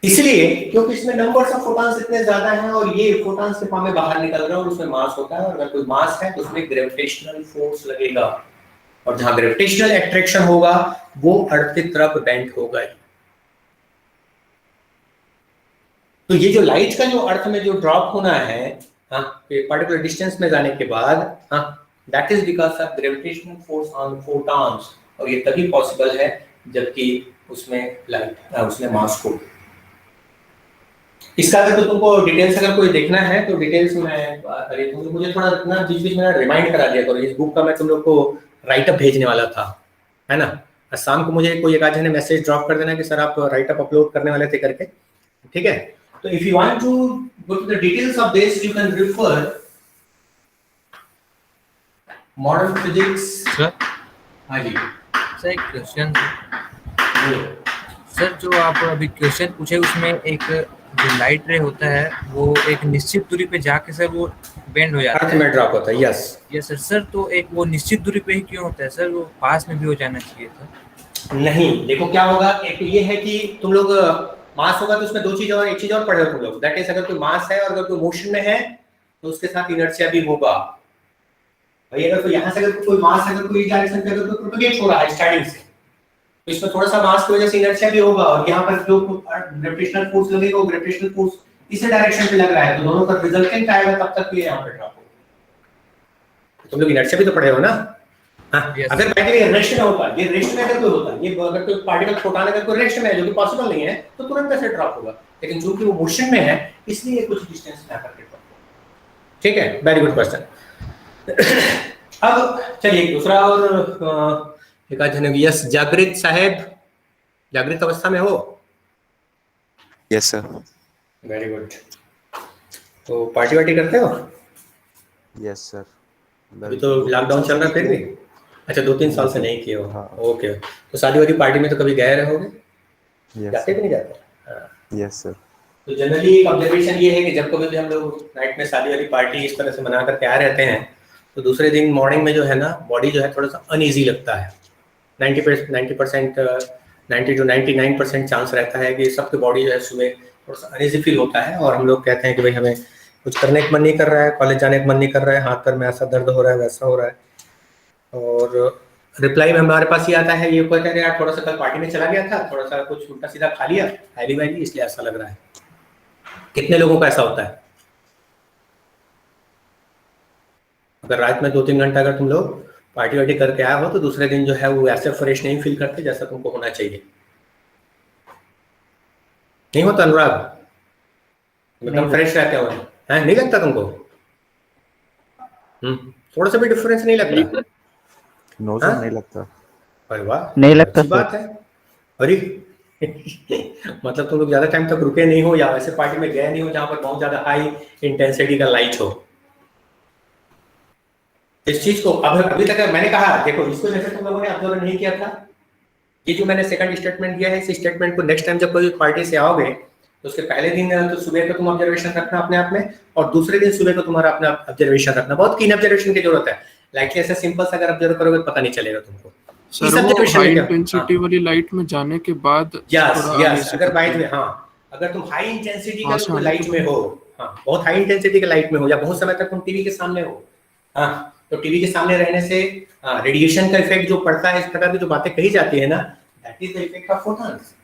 इसलिए क्योंकि इसमें नंबर्स ऑफ फोटॉन्स इतने ज्यादा हैं और ये फोटॉन्स के फॉर्म में बाहर निकल रहा है और उसमें मास होता है, और अगर कोई मास है तो उसमें ग्रेविटेशनल फोर्स लगेगा और जहां ग्रेविटेशनल अट्रैक्शन होगा वो अर्थ की तरफ बेंड होगा। तो ये जो लाइट का जो अर्थ में जो ड्रॉप होना है पर्टिकुलर डिस्टेंस में जाने के बाद, that is because of gravitational force on photons, और ये तभी पॉसिबल है जबकि उसमें लाइट उसमें मास हो। इसका अगर तो तुमको डिटेल्स अगर कोई देखना है तो डिटेल्स में मुझे थोड़ा इतना बीच बीच में रिमाइंड करा दिया करो। इस बुक का मैं तुम लोग को राइट अप भेजने वाला था, है ना। शाम को मुझे कोई एक आध ने मैसेज ड्रॉप कर देना कि सर आप राइट अप अपलोड करने वाले थे करके, ठीक है। तो if you want to go to the details of this you can refer modern physics. Sir हाँ जी सर एक क्वेश्चन सर, जो आप अभी क्वेश्चन पूछे उसमें एक जो लाइट रे होता है वो एक निश्चित दूरी पे जाके सर वो बेंड हो जाता अर्थ है, में ड्रॉप होता है। Yes yes sir. सर तो एक वो निश्चित दूरी पे ही क्यों होता है सर, वो पास में भी हो जाना चाहिए था। नहीं, देखो क्या होगा, एक ये है कि तुम लोग मास होगा तो उसमें दो चीज और एक चीज और पढ़ रहे हो तुम लोग, दैट इज अगर कोई मास है और अगर कोई मोशन में है तो उसके साथ इनर्शिया भी होगा। भाई अगर कोई यहाँ से अगर कोई मास अगर कोई डायरेक्शन पे अगर कोई प्रोपेगेट हो रहा है स्टार्टिंग से तो इसमें थोड़ा सा मास की वजह से इनर्शिया भी होगा, और यहाँ पर जो ग्रेविटेशनल फोर्स लगेगा वो ग्रेविटेशनल फोर्स इस डायरेक्शन पे लग रहा है, तो दोनों का रिजल्टेंट आएगा तब तक ये यहाँ पे ड्रॉप होगा। तुम लोग इनर्शिया भी तो पढ़े हो ना। हाँ, अगर बैटरी रेस्ट में होता, ये रेस्ट में अगर कोई होता, ये अगर कोई पार्टिकल फोटॉन अगर कोई रेस्ट में है जो कि पॉसिबल नहीं है तो तुरंत ऐसे ड्रॉप होगा, लेकिन चूंकि वो मोशन में है इसलिए कुछ डिस्टेंस में आकर के ड्रॉप होगा। ठीक है, वेरी गुड क्वेश्चन। अब चलिए दूसरा और एक आज यस जागृत साहेब, जागृत अवस्था में हो? Yes sir. Very good. तो पार्टी वार्टी करते हो? Yes sir. अभी तो लॉकडाउन चल रहा है फिर भी? अच्छा 2-3 साल से नहीं किए हो। हाँ। ओके, तो शादी वाली पार्टी में तो कभी गए रहोगे? जाते कि नहीं जाते? Yes sir. तो जनरली एक ऑब्जर्वेशन ये है कि जब कभी भी हम लोग नाइट में शादी वाली पार्टी इस तरह से मना करके आ रहते हैं तो दूसरे दिन मॉर्निंग में जो है ना बॉडी जो है थोड़ा सा अनईजी लगता है। 90 to 99% चांस रहता है कि सबके बॉडी जो है सुबह थोड़ा सा अनईजी फील होता है, और हम लोग कहते हैं कि भाई हमें कुछ करने का मन नहीं कर रहा है, कॉलेज जाने का मन नहीं कर रहा है, हाथ पैर में ऐसा दर्द हो रहा है वैसा हो रहा है, और रिप्लाई में हमारे पास ये आता है ये कोई कह रहे यार थोड़ा सा कल पार्टी में चला गया था, थोड़ा सा कुछ उल्टा सीधा खा लिया हैवी वैली इसलिए ऐसा लग रहा है। कितने लोगों का ऐसा होता है? अगर रात में 2-3 घंटा अगर तुम लोग पार्टी वार्टी करके आए हो तो दूसरे दिन जो है वो ऐसे फ्रेश नहीं फील करते जैसा तुमको होना चाहिए। नहीं होता अनुराग? एकदम फ्रेश रहते हो हैं? नहीं लगता तुमको? थोड़ा सा भी डिफरेंस नहीं लगता? नो सर, नहीं लगता। अरे वाह, नहीं लगता अच्छी बात है। अरे मतलब तुम लोग ज्यादा टाइम तक रुके नहीं हो या वैसे पार्टी में गए नहीं हो जहां पर बहुत ज्यादा हाई इंटेंसिटी का लाइट हो। इस चीज को अभी तक मैंने कहा, देखो इसको जैसे तुम लोगों ने ऑब्जर्व नहीं किया था, ये जो मैंने सेकंड स्टेटमेंट दिया है इस स्टेटमेंट को नेक्स्ट टाइम जब कोई पार्टी से आओगे तो उसके पहले दिन तो सुबह को तुम ऑब्जर्वेशन रखना अपने आप में, और दूसरे दिन सुबह को तुम्हारा अपना ऑब्जर्वेशन रखना। बहुत कीन ऑब्जर्वेशन की जरूरत है, लाइटली ऐसे सिंपल से अगर ऑब्जर्व करोगे पता नहीं चलेगा तुमको। सर वो हाई इंटेंसिटी वाली लाइट में जाने के बाद यस अगर बाइट में अगर तुम हाई इंटेंसिटी का लाइट में हो, बहुत हाई इंटेंसिटी के लाइट में हो या बहुत समय तक तुम टीवी के सामने हो, तो टीवी के सामने रहने से रेडिएशन का इफेक्ट जो पड़ता है, इस प्रकार की जो बातें कही जाती है ना, that is the effect of photons.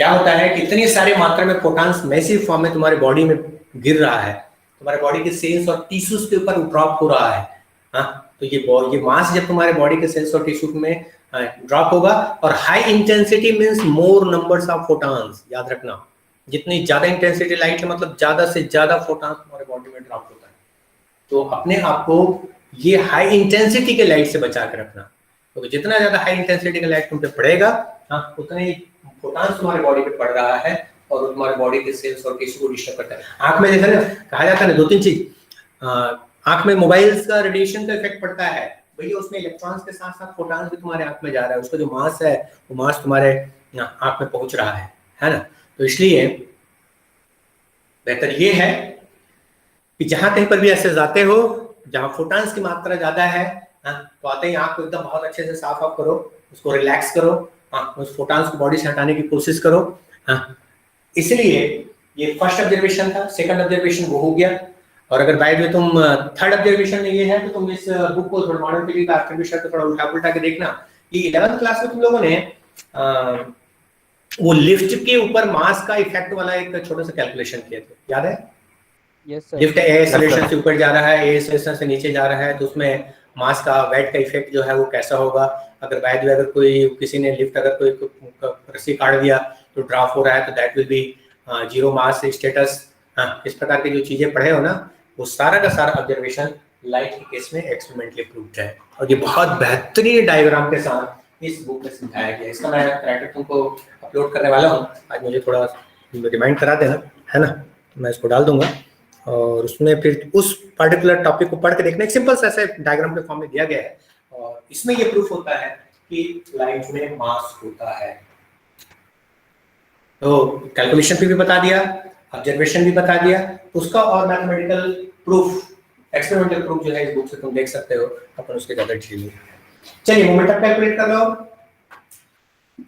क्या होता है कि इतनी सारी मात्रा में फोटॉन्स मैसिव फॉर्म में तुम्हारे बॉडी में गिर रहा है, तुम्हारे बॉडी के सेल्स और टिश्यूज के ऊपर ड्रॉप हो रहा है। तो ये मास जब तुम्हारे बॉडी के सेल्स और टिश्यू में ड्रॉप होगा, और high intensity means more numbers of photons, याद रखना जितनी ज्यादा इंटेंसिटी लाइट है मतलब ज्यादा से ज्यादा फोटॉन्स तुम्हारे बॉडी में ड्रॉप होता है। तो अपने आप को ये हाई इंटेंसिटी के लाइट से बचा के रखना, क्योंकि जितना ज्यादा हाई इंटेंसिटी का लाइट तुम पे पड़ेगा उतना ही फोटॉन्स तुम्हारे बॉडी पे पड़ रहा है और तुम्हारे बॉडी के सेल्स और टिश्यू को डिस्टर्ब करता है। आंख में देखा ना, कहा जाता है ना 2-3 चीज, आंख में मोबाइल्स का रेडिएशन का इफेक्ट पड़ता है भैया, उसमें इलेक्ट्रॉन्स के साथ साथ फोटॉन्स भी तुम्हारे आंख में जा रहा है, उसका जो मास है वो मास तुम्हारे आंख में पहुंच रहा है ना। तो इसलिए बेहतर ये है कि जहां कहीं पर भी ऐसे जाते हो जहां फोटॉन्स की मात्रा ज्यादा है, तो आते ही आंख को एकदम बहुत अच्छे से साफ ऑफ करो, उसको रिलैक्स करो, उस फोटॉन्स को बॉडी से हटाने की कोशिश करो। इसलिए ये फर्स्ट ऑब्जर्वेशन था। सेकंड ऑब्जर्वेशन वो हो गया, और अगर बाय में तुम थर्ड ऑब्जर्वेशन में ये है तो तुम इस बुक को थोड़ा मॉडर्न फिजिक्स आफ्टर विषय को थोड़ा उल्टा पुल्टा के देखना कि 11th क्लास में तुम लोगों ने वो लिफ्ट के ऊपर मास का इफेक्ट वाला एक छोटा सा कैलकुलेशन किए थे, याद है? Yes sir. लिफ्ट ए एक्सेलरेशन से ऊपर जा रहा है, ए एक्सेलरेशन से नीचे जा रहा है, तो उसमें मास का वेट का इफेक्ट जो है वो कैसा होगा। अगर बाय द वे अगर कोई किसी ने लिफ्ट अगर कोई रस्सी काट दिया तो ड्रॉप हो रहा है तो that will B zero mass status. इस प्रकार की जो चीजें पढ़े हो ना, वो सारा का सारा ऑब्जर्वेशन लाइट के केस में एक्सपेरिमेंटली प्रूव्ड है, और ये बहुत बेहतरीन डायग्राम के साथ इस बुक में समझाया गया है। इसका मैं ट्रैक्टर तुमको अपलोड करने वाला हूँ, आज मुझे थोड़ा रिमाइंड करा देना, है ना? मैं इसको डाल दूंगा और उसमें फिर उस पर्टिकुलर टॉपिक को पढ़ के देखना। एक सिंपल सा ऐसे डायग्राम के फॉर्म में दिया गया है, और इसमें ये प्रूफ होता है कि लाइट में मास होता है। तो कैलकुलेशन भी बता दिया, ऑब्जर्वेशन भी बता दिया, उसका और मैथमेटिकल प्रूफ, एक्सपेरिमेंटल प्रूफ जो है इस बुक से तुम देख सकते हो, अपन उसके ज्यादा डिटेल में। चलिए मोमेंटम कैलकुलेट कर लो।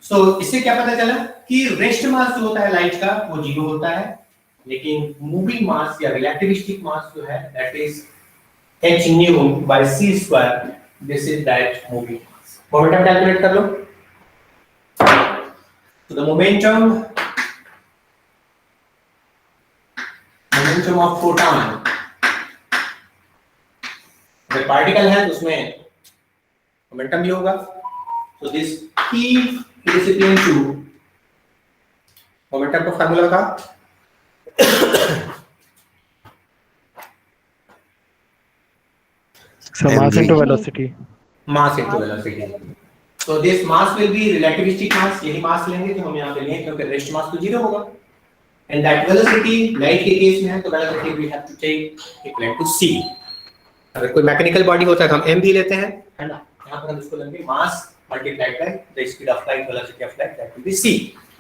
सो इससे क्या पता चला कि रेस्ट मास जो होता है लाइट का वो जीरो होता है, लेकिन मूविंग मास या रिलेटिविस्टिक मास जो है that is h nu by c square, this is that moving mass. Momentum calculate कर लो। तो द मोमेंटम ऑफ फोटॉन, अगर पार्टिकल है तो उसमें मोमेंटम भी होगा। तो this p is equal to momentum का फार्मूला था mass into velocity. Mass into velocity. तो this mass will be relativistic mass, यही मास लेंगे जो हम यहाँ पे लें, क्योंकि रेस्ट मास तो जीरो होगा। एंड दैट वेलोसिटी लाइट के केस में है तो velocity we have to take equal to c। अगर कोई मैकेनिकल बॉडी होता है तो हम m भी लेते हैं, है ना? यहाँ पर हम इसको लेंगे mass multiplied by the speed of light, velocity of light, that will B c।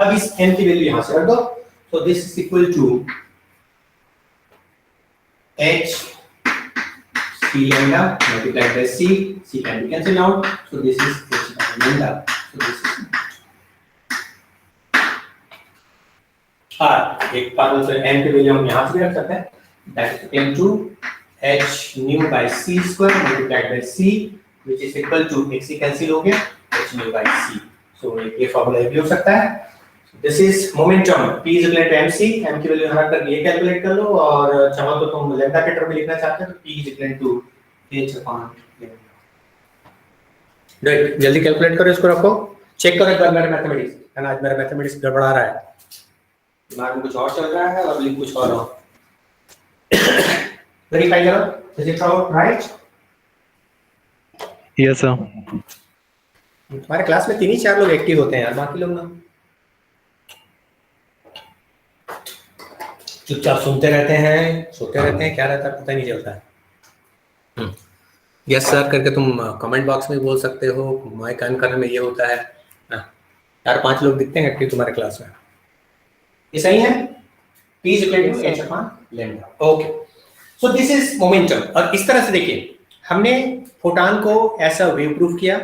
अब इस m की वैल्यू यहाँ से रख दो, so this is equal to h c lambda multiplied by c can be cancelled out, so this is h by lambda, so this is एक formula से m की वैल्यू हम यहाँ से भी रख सकते हैं, that is equal to h nu by c square multiplied by c which is equal to x cancel हो गया h nu by c, so ये फार्मूला भी हो सकता है। This is momentum, p is equal to mc, m की value हटा कर ये कैलकुलेट कर लो, और चाहो तो तुम लैम्डा के टर्म में लिखना चाहते हो तो p is equal to h upon lambda। जल्दी कैलकुलेट करो, इसको रखो, चेक करो एक बार मेरा मैथमेटिक्स, है ना? आज मेरा मैथमेटिक्स गड़बड़ा रहा है, दिमाग में कुछ और चल रहा है और लिख कुछ और हो। वेरीफाई करो, is it right? Yes sir. हमारे क्लास में 3 ही 4 लोग एक्टिव होते हैं यार, बाकी लोग ना चुपचाप सुनते रहते हैं, सोते रहते हैं, क्या रहता है पता नहीं चलता है। यस सर करके तुम कमेंट बॉक्स में बोल सकते हो, माइक ऑन करने में ये होता है। 4-5 लोग दिखते हैं एक्टिव तुम्हारे क्लास में, ये सही है? p is equal to h upon lambda। Okay, so this is momentum. और इस तरह से देखिए, हमने फोटॉन को ऐसा वेव प्रूफ किया,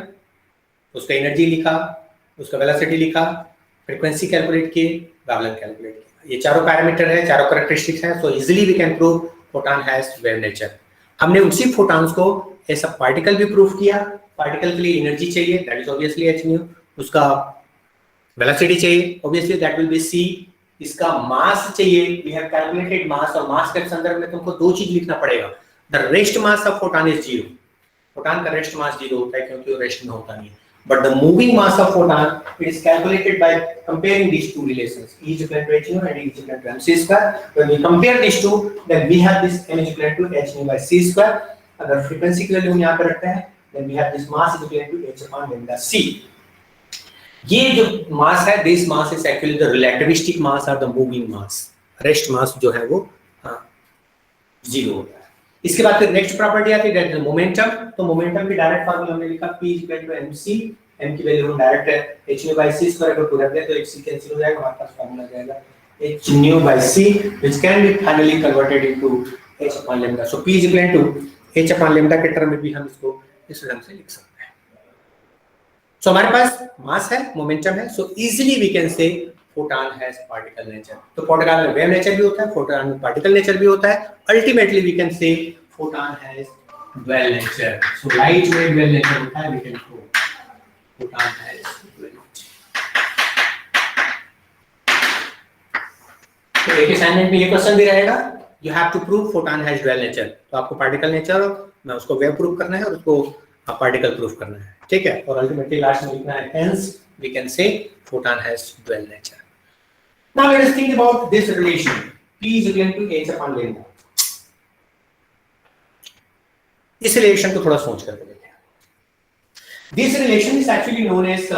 उसका एनर्जी लिखा, उसका वेलोसिटी लिखा, फ्रीक्वेंसी कैलकुलेट की, वेवलेंथ कैलकुलेट किया। ये चारों पैरामीटर है, चारों कैरेक्टरिस्टिक्स हैं, so easily we can prove photon has wave nature. हमने उसी फोटॉन्स को ऐसा पार्टिकल भी प्रूफ किया। पार्टिकल के लिए एनर्जी चाहिए, that is obviously h nu, उसका वेलोसिटी चाहिए, obviously that will B c, इसका मास चाहिए, वी हैव कैलकुलेटेड मास, और मास के संदर्भ में तुमको 2 चीज लिखना पड़ेगा। The rest mass of photon is 0, photon का रेस्ट मास 0 होता है क्योंकि वो रेस्ट में होता नहीं है। But the moving mass of photon, it is calculated by comparing these two relations, E is equal to h nu and E is equal to mc square. When we compare these two, then we have this m is equal to h nu by c square. अगर frequency की value हम यहाँ पे रखते हैं, then we have this mass is equal to h upon lambda c. ये जो mass है, this mass is actually the relativistic mass or the moving mass. Rest mass जो है वो 0 होता है। इसके बाद फिर नेक्स्ट प्रॉपर्टी आती है मोमेंटम। तो मोमेंटम की डायरेक्ट फार्मूला हमने लिखा P mc, m की वैल्यू हम direct h nu by c square अगर पूरा रख दे तो h c कैंसिल हो जाएगा, हमारे पास फार्मूला आ जाएगा h nu by c which can be finally converted into h upon lambda. So P is equal to h upon lambda के term में भी हम इसको इस ढंग से लिख सकते हैं। So हमारे पास मास है, मोमेंटम है, so easily we can say photon has particle nature. तो फोटॉन में वेव नेचर भी होता है, फोटॉन में पार्टिकल नेचर भी होता है। Ultimately we can say photon has dual nature. So light में ड्वेल नेचर होता है, we can prove photon has dual nature. तो एक असाइनमेंट में ये क्वेश्चन भी रहेगा, you have to prove photon has dual nature. तो आपको पार्टिकल नेचर में उसको वेव प्रूव करना है और उसको पार्टिकल प्रूफ करना है, ठीक है। और अल्टीमेटली लास्ट में लिखना है hence we can say photon has dual nature. Now let us think about this relation. P is equal to h upon lambda. इस रिलेशन को थोड़ा सोच करके देखते हैं। This relation is actually known as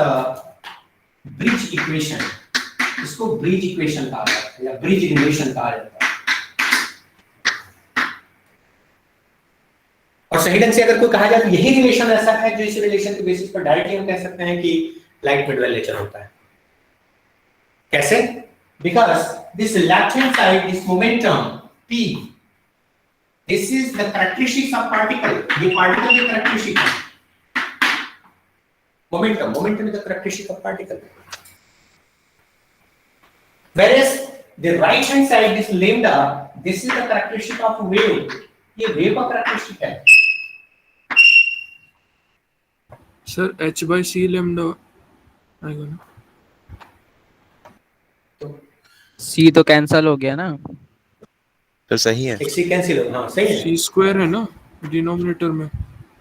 bridge equation. इसको bridge equation कहा जाता है या bridge relation कहा जाता है। और सही ढंग से अगर कोई कहा जाए तो यही रिलेशन ऐसा है जो इस रिलेशन के बेसिस पर डायरेक्टली हम कह सकते हैं कि लाइट में ड्वेल नेचर होता है। कैसे? Because this left hand side, this momentum P, this is the characteristics of particle. ये particle की characteristic है। Momentum is the characteristic of particle. Whereas the right hand side, this lambda, this is the characteristic of wave. ये wave का characteristic है। Sir h by c lambda आएगा ना? सी तो cancel हो गया ना। तो सही है। एक सी कैंसिल हो, हाँ सही है। c स्क्वायर है ना डिनोमिनेटर में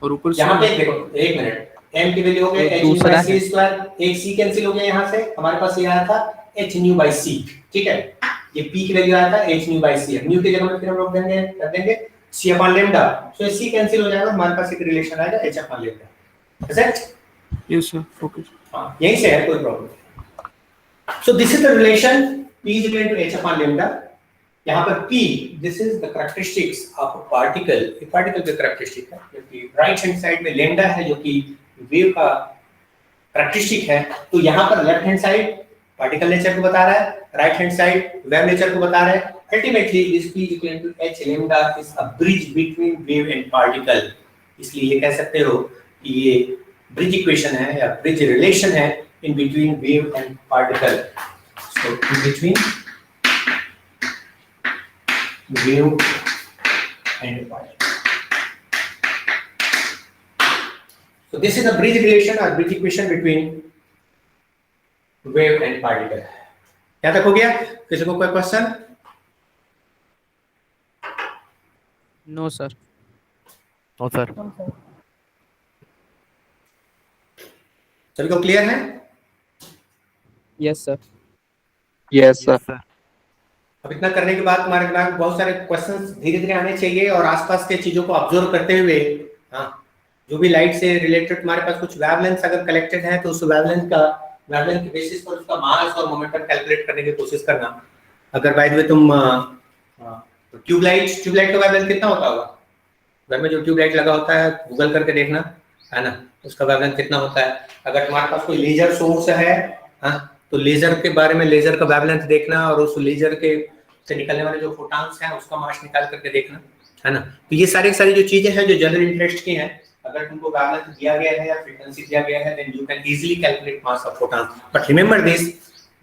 और ऊपर से यहाँ पे देखो एक मिनट, m की वैल्यू हो गई h nu by c square, एक c कैंसिल हो गया यहाँ से, हमारे पास ये आया था h nu by c, ठीक है। ये p की वैल्यू आया था h nu by c, nu की जगह में फिर हम लोग देंगे कर देंगे c upon lambda, so c cancel हो जाएगा, हमारे पास एक रिलेशन आएगा h upon lambda, is it? Yes sir okay. हाँ यहीं से है, कोई problem. So this is the relation P is equal to h upon lambda। यहाँ पर P, this is the characteristics of a particle, एक particle का characteristic है, जबकि right hand side में lambda है जो कि wave का characteristic है। तो यहाँ पर left hand side particle nature को बता रहा है, right hand side wave nature को बता रहा है। Ultimately this P is equal to h lambda is a bridge between wave and particle। इसलिए ये कह सकते हो कि ये bridge equation है या bridge relation है in between wave and particle। So in between wave and particle. So this is a bridge relation or bridge equation between wave and particle. क्या तक हो गया? किसी को कोई question? No sir. No sir. सभी को क्लियर है? Yes sir. Yes, sir. अब इतना करने के बाद तुम्हारे दिमाग में बहुत सारे क्वेश्चंस धीरे धीरे आने चाहिए और आसपास के चीजों को ऑब्जर्व करते हुए, हाँ, जो भी लाइट से रिलेटेड तुम्हारे पास कुछ वेवलेंथ अगर कलेक्टेड है तो उस वेवलेंथ के बेसिस पर उसका मास और मोमेंटम कैलकुलेट करने की कोशिश करना। अगर बाय द वे तुम ट्यूबलाइट का वेवलेंथ कितना होता होगा? घर में जो ट्यूबलाइट लगा होता है गूगल करके देखना, है ना, उसका वेवलेंथ कितना होता है। अगर तुम्हारे पास कोई लेजर सोर्स है, हाँ, तो लेजर के बारे में, लेजर का वेवलेंथ देखना और उस लेजर के से निकलने वाले जो फोटॉन्स हैं उसका मास निकाल करके देखना, है ना। तो ये सारी जो चीजें हैं जो जनरल इंटरेस्ट की हैं, अगर तुमको वेवलेंथ दिया गया है या फ्रीक्वेंसी दिया गया है then you can easily calculate mass of photon. But remember this,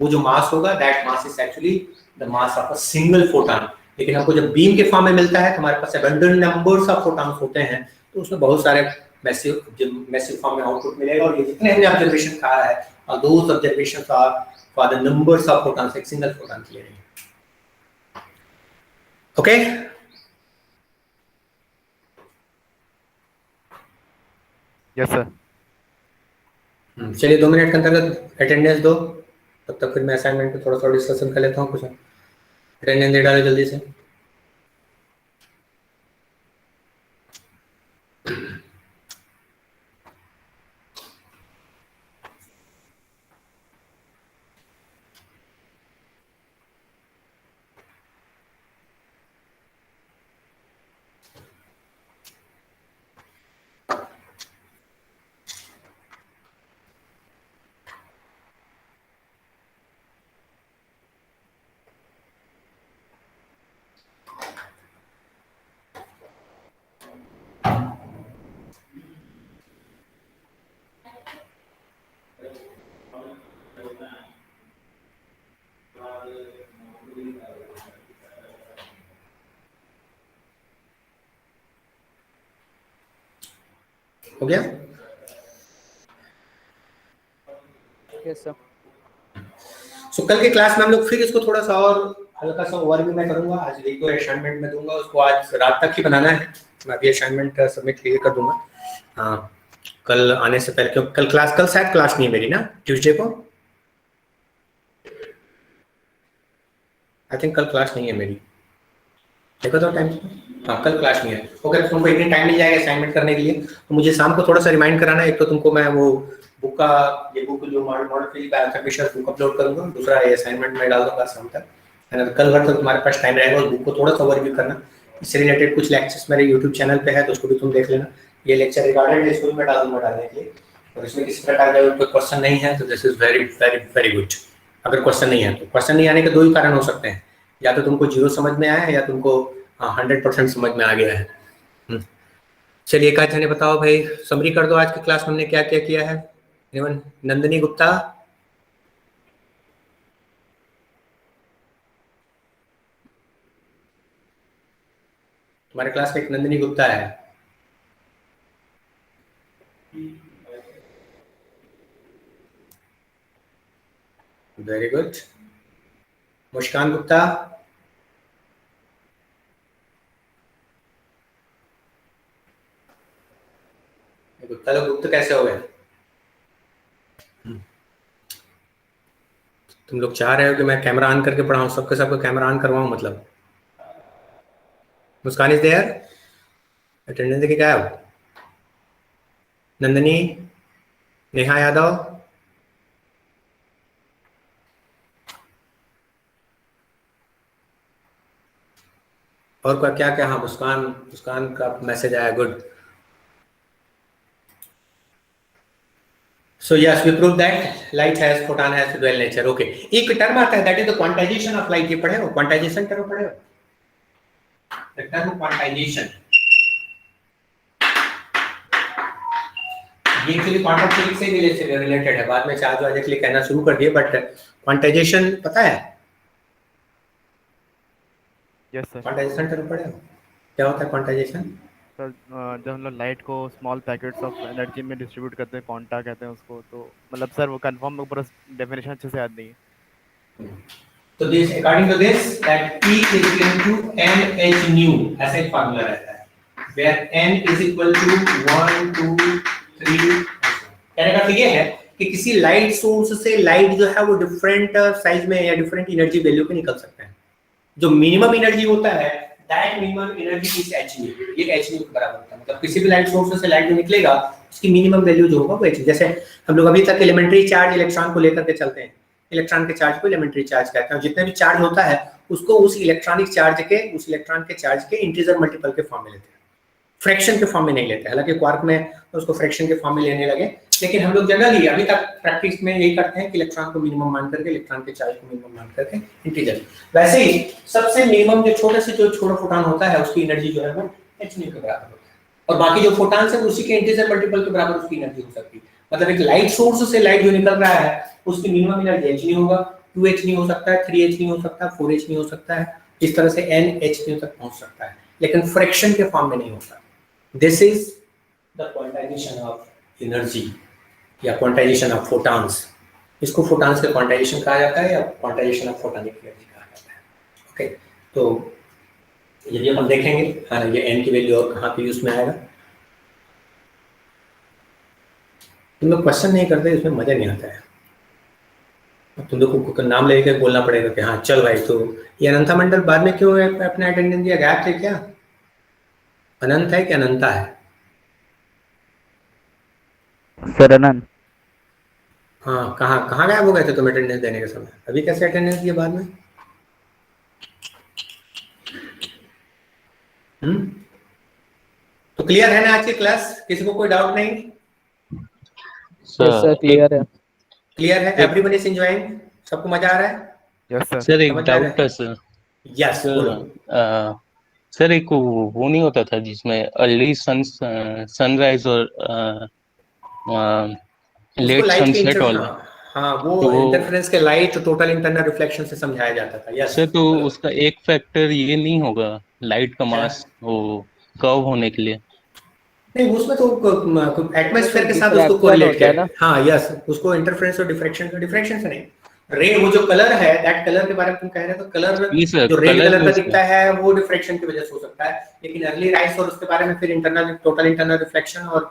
वो जो मास होगा that mass is actually the mass of a single photon. लेकिन हमको जब बीम के फॉर्म में मिलता है तो हमारे पास अबंडेंट नंबर्स ऑफ फोटॉन्स होते हैं, तो उसमें बहुत सारे मैसिव फॉर्म में आउटपुट मिलेगा। और ये जितने हमने ऑब्जर्वेशन कहा है और those observations are for the numbers of photons, एक सिंगल फोटॉन के लिए। Okay, yes sir. चलिए 2 मिनट के अंतर्गत अटेंडेंस दो, तब तक फिर मैं असाइनमेंट पे थोड़ा डिस्कशन कर लेता हूँ। कुछ अटेंडेंस दे डालो जल्दी से। हो गया? Yes sir. सो कल के क्लास में हम लोग फिर इसको थोड़ा सा और हल्का सा ओवरव्यू मैं करूंगा। आज एक दो असाइनमेंट में दूंगा, उसको आज रात तक ही बनाना है। मैं अभी असाइनमेंट सबमिट क्लियर कर दूंगा। हाँ, कल आने से पहले, क्योंकि कल शायद क्लास नहीं है मेरी ना, ट्यूसडे को आई थिंक कल क्लास नहीं है मेरी। देखो तो टाइम। हाँ, कल क्लास नहीं है। ओके, तुमको एक दिन टाइम मिल जाएगा असाइनमेंट करने के लिए, तो मुझे शाम को थोड़ा सा रिमाइंड कराना है। एक तो तुमको मैं वो बुक का, ये बुक जो model physics biochemistry book upload करूंगा, दूसरा ये असाइनमेंट मैं डाल दूंगा शाम तक, है ना। कल भर तक तुम्हारे पास टाइम रहेगा उस बुक को थोड़ा सा ओवरव्यू करना। इससे रिलेटेड कुछ लेक्चर्स मेरे यूट्यूब चैनल पे है, तो उसको भी तुम देख लेना। ये लेक्चर रिकॉर्डेड है, इसको भी मैं डाल दूंगा डालने के लिए। और इसमें किसी प्रकार का कोई क्वेश्चन नहीं है तो this is very very very good. अगर क्वेश्चन नहीं है तो क्वेश्चन नहीं आने के दो ही कारण हो सकते हैं, या तो तुमको 0 समझ में आया है, या तुमको 100% समझ में आ गया है। चलिए, एक आध बताओ भाई, समरी कर दो आज की क्लास में हमने क्या क्या किया है। नंदिनी गुप्ता, हमारे क्लास में एक नंदिनी गुप्ता है। Very good. मुस्कान गुप्ता, गुप्ता लोग गुप्त कैसे हो गए? तुम लोग चाह रहे हो कि मैं कैमरा ऑन करके पढ़ाऊं, सबके सबको कैमरा ऑन करवाऊं मतलब? मुस्कान इज देयर? अटेंडेंस देखिए क्या है? नंदनी, नेहा यादव, और क्या क्या? हाँ, मुस्कान का मैसेज आया, good. So yes, we prove that light has photon has dual nature. Okay. एक टर्म आता है, that is the quantization of light। ये पढ़े हो? क्वांटाइजेशन टर्म पढ़े हो? The term quantization। ये एक्चुअली क्वांटम फिजिक्स से रिलेटेड है। बाद में चार्ज वार्ज के लिए कहना शुरू कर दिए, बट क्वांटाइजेशन पता है? Yes sir. क्वांटाइजेशन टर्म पढ़े हो? क्या होता है क्वांटाइजेशन? सर जब हम लोग लाइट को स्मॉल पैकेट्स ऑफ एनर्जी में डिस्ट्रीब्यूट करते हैं, क्वांटा कहते हैं उसको, तो मतलब सर वो कंफर्म ऊपर डेफिनेशन अच्छे से याद नहीं है। तो this according to this that E is equal to NH nu, ऐसा एक फार्मूला रहता है, where N is equal to 1 2 3। कहने का ये है कि किसी लाइट सोर्स से लाइट जो है वो डिफरेंट साइज में या डिफरेंट एनर्जी वैल्यू पे निकल सकते हैं। जो मिनिमम एनर्जी होता है, that minimum energy is h nu। ये h nu के बराबर होता है। मतलब किसी भी लाइट सोर्स से लाइट जो निकलेगा उसकी मिनिमम वैल्यू जो होगा वो h। जैसे हम लोग अभी तक एलिमेंट्री चार्ज इलेक्ट्रॉन को लेकर के चलते हैं, इलेक्ट्रॉन के चार्ज को एलिमेंट्री चार्ज कहते हैं। जितने भी चार्ज होता है उसको उस इलेक्ट्रॉनिक चार्ज के, उस इलेक्ट्रॉन के चार्ज के इंटीजर मल्टीपल के फॉर्म में लेते हैं, फ्रैक्शन के फॉर्म में नहीं लेते। हालांकि क्वार्क में उसको फ्रैक्शन के फॉर्म में लेने लगे, लेकिन हम लोग जनरली अभी तक प्रैक्टिस में यही करते हैं कि इलेक्ट्रॉन को मिनिमम मान करके, इलेक्ट्रॉन के चार्ज को मिनिमम मान करके इंटीजर। वैसे ही सबसे मिनिमम जो छोटा फोटॉन होता है उसकी एनर्जी जो है वो h nu के बराबर होता है, और बाकी जो फोटॉन्स है उसी के इंटीजर मल्टीपल के बराबर उसकी एनर्जी हो सकती है। मतलब एक लाइट सोर्स से लाइट जो निकल रहा है उसकी मिनिमम एनर्जी h nu होगा, 2h nu हो सकता है, 3h nu हो सकता है, 4h nu हो सकता है, इस तरह से NH nu तक पहुंच सकता है, लेकिन फ्रैक्शन के फॉर्म में नहीं होता। This is the quantization of energy या क्वांटाइजेशन ऑफ फोटॉन्स। इसको फोटॉन्स का क्वांटाइजेशन कहा जाता है या क्वांटाइजेशन ऑफ फोटोनिक एनर्जी कहा जाता है। ओके, तो यदि हम देखेंगे, हाँ, ये n की वैल्यू और कहाँ पे यूज में आएगा। तुम लोग क्वेश्चन नहीं करते, इसमें मजा नहीं आता है। तुम लोग को नाम लेके बोलना पड़ेगा कि हाँ चल भाई। तो ये अनंता मंडल बाद में क्यों अपने अटेंडेंस दिया? गैप थे क्या? अनंत है कि अनंता है? सर अनंत। हाँ, कहाँ गायब हो गए थे तुम अटेंडेंस देने के समय? अभी कैसे अटेंडेंस दिया बाद में? तो क्लियर है ना आज की क्लास? किसी को कोई डाउट नहीं? सर क्लियर है। क्लियर है? Everyone is enjoying? सबको मजा आ रहा है? Yes sir. सर एक समझ आ रहा डाउट है सर। यस, सर एक वो नहीं होता था जिसमें अर्ली सनराइज और लेट सनसेट वाला? हाँ, वो तो इंटरफेरेंस के लाइट टोटल इंटरनल रिफ्लेक्शन से समझाया जाता था। यस सर, तो उसका एक फैक्टर ये नहीं होगा लाइट का मास वो कर्व होने के लिए? नहीं उसमें तो एटमॉस्फेयर के साथ उसको Diffraction कोरिलेट होता है किया, ना? हाँ यस, उसको इंटरफेरेंस और डिफ्रेक्शन से नहीं, रे वो जो कलर है, दैट कलर के बारे में तुम कह रहे हो, तो कलर जी सर, जो रेड कलर कलर का में दिखता है वो डिफ्रेक्शन की वजह से हो सकता है, लेकिन अर्ली राइज और उसके बारे में फिर टोटल इंटरनल रिफ्लेक्शन और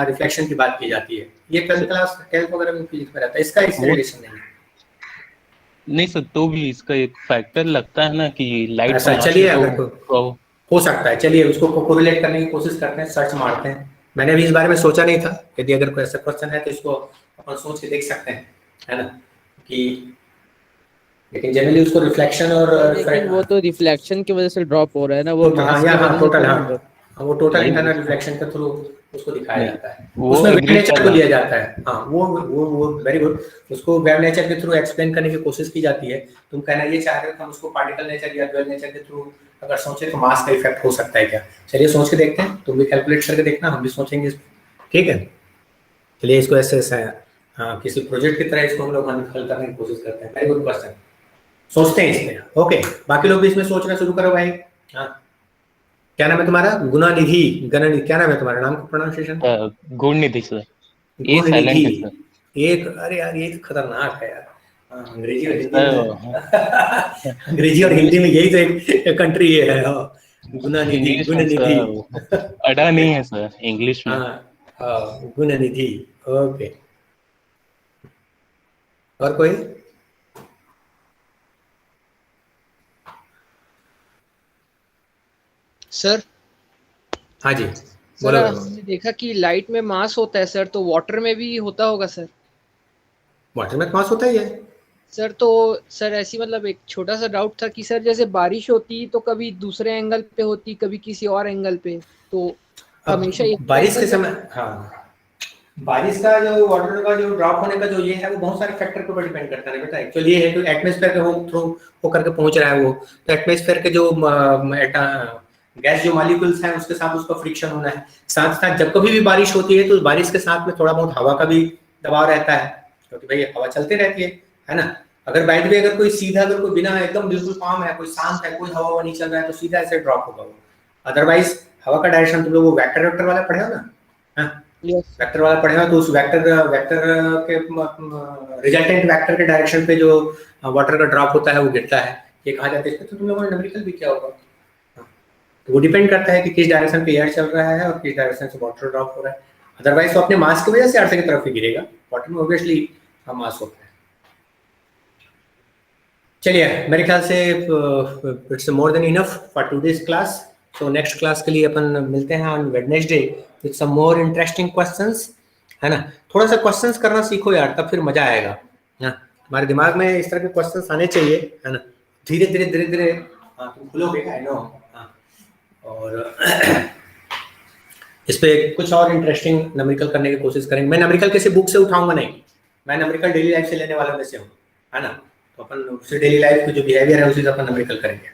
रिफ्लेक्शन की बात की जाती है, ये 12th क्लास 12th वगैरह में फिजिक्स में रहता है, इसका इससे रिलेशन नहीं है। नहीं सर, तो भी इसका एक फैक्टर लगता है ना कि लाइट ऐसा चलिए, अगर हो सकता है, चलिए उसको कोरिलेट करने की कोशिश करते हैं, सर्च मारते हैं। मैंने भी इस बारे में सोचा नहीं था, यदि अगर कोई ऐसा क्वेश्चन है तो इसको अपन सोच के देख सकते हैं, है ना, कि लेकिन जनरली उसको रिफ्लेक्शन और लेकिन वो तो रिफ्लेक्शन की वजह से ड्रॉप हो रहा है ना, वो हाँ mass की हाँ वजह से टोटल, थोड़ी हाँ होगा। वो टोटल नहीं, इंटरनल रिफ्लेक्शन के थ्रू उसको दिखाया नहीं, जाता है, वो उसमें वेव agree नेचर कर को रहा लिया जाता है, हाँ वो वेरी गुड, उसको वेव नेचर के थ्रू एक्सप्लेन करने की कोशिश की जाती है। तुम कहना ये चाह रहे हो कि हम उसको पार्टिकल नेचर या वेव नेचर के थ्रू अगर सोचे तो मास का इफेक्ट हो सकता है क्या, चलिए सोच के देखते हैं, तुम भी कैलकुलेट करके देखना, हम भी सोचेंगे, ठीक है। चलिए इसको ऐसे ऐसे हाँ किसी प्रोजेक्ट की तरह इसको हम लोग हल करने की कोशिश करते हैं, वेरी गुड क्वेश्चन, सोचते हैं इसमें, ओके। बाकी लोग भी इसमें सोचना शुरू करो भाई। हाँ क्या नाम है तुम्हारा? गुणानिधि, गणनिधि, क्या नाम है तुम्हारा, नाम का प्रोनाउंसिएशन? गुणनिधि सर, ए गुणनिधि, साइलेंट है सर। एक, अरे यार ये तो खतरनाक है यार, हाँ, अंग्रेजी और हिंदी में सर अंग्रेजी और हिंदी में यही तो एक कंट्री है, हाँ, गुणानिधि, इंग्लिश में गुणनिधि, सर अड़ा नहीं है सर इंग्लिश में। हाँ गुणनिधि, ओके। और कोई? सर हाँ जी सर बोलो। हमने देखा कि लाइट में मास होता है सर, तो वाटर में भी होता होगा सर? वाटर में मास होता ही है सर, तो सर ऐसी मतलब एक छोटा सा डाउट था कि सर जैसे बारिश होती तो कभी दूसरे एंगल पे होती, कभी किसी और एंगल पे, तो हमेशा एक बारिश के समय, हाँ बारिश का जो वाटर का जो ड्रॉप होने का जो ये है वो बहुत सारे फैक्टर के ऊपर डिपेंड करता है बेटा। एक्चुअली ये है कि एटमॉस्फेयर के थ्रू होकर के पहुंच रहा है वो, तो एटमॉस्फेयर के जो गैस जो मॉलिक्यूल्स हैं उसके साथ उसका फ्रिक्शन होना है, साथ साथ जब कभी भी बारिश होती है तो बारिश के साथ में थोड़ा बहुत हवा का भी दबाव रहता है, क्योंकि भाई हवा चलती रहती है ना। अगर बाइट भी अगर कोई सीधा, अगर कोई बिना एकदम बिल्कुल काम है, कोई शांत है, कोई हवा नहीं चल रहा है, तो सीधा ऐसे ड्रॉप होगा वो। अदरवाइज हवा का डायरेक्शन तुम लोग वो वेक्टर वाला पढ़े हो ना, वेक्टर वाला पढ़े हो, तो उस वेक्टर के रिजल्टेंट वेक्टर के डायरेक्शन पे जो वाटर का ड्रॉप होता है वो गिरता है, ये कहा जाता है। इसमें तो तुम लोगों ने न्यूमेरिकल भी किया होगा, तो वो डिपेंड करता है कि किस डायरेक्शन पे एयर चल रहा है और किस डायरेक्शन से वाटर ड्रॉप हो रहा है। अदरवाइज तो अपने मास की वजह से अर्थ की तरफ ही गिरेगा, वाटर में ऑब्वियसली मास होता है। चलिए मेरे ख्याल से it's more than enough for today's class, so next class के लिए अपन मिलते हैं on Wednesday with some more interesting questions, है ना। थोड़ा सा क्वेश्चंस करना सीखो यार, तब फिर मजा आएगा ना, हमारे दिमाग में इस तरह के क्वेश्चंस आने चाहिए, है ना। धीरे धीरे तुम खुलोगे, आई नो, और इस पे कुछ और इंटरेस्टिंग न्यूमेरिकल करने की कोशिश करेंगे। मैं न्यूमेरिकल किसी बुक से उठाऊंगा नहीं, मैं न्यूमेरिकल डेली लाइफ से लेने वाले में से हूँ, है ना। तो अपन उसी डेली लाइफ की जो बिहेवियर है उसी से अपन न्यूमेरिकल करेंगे।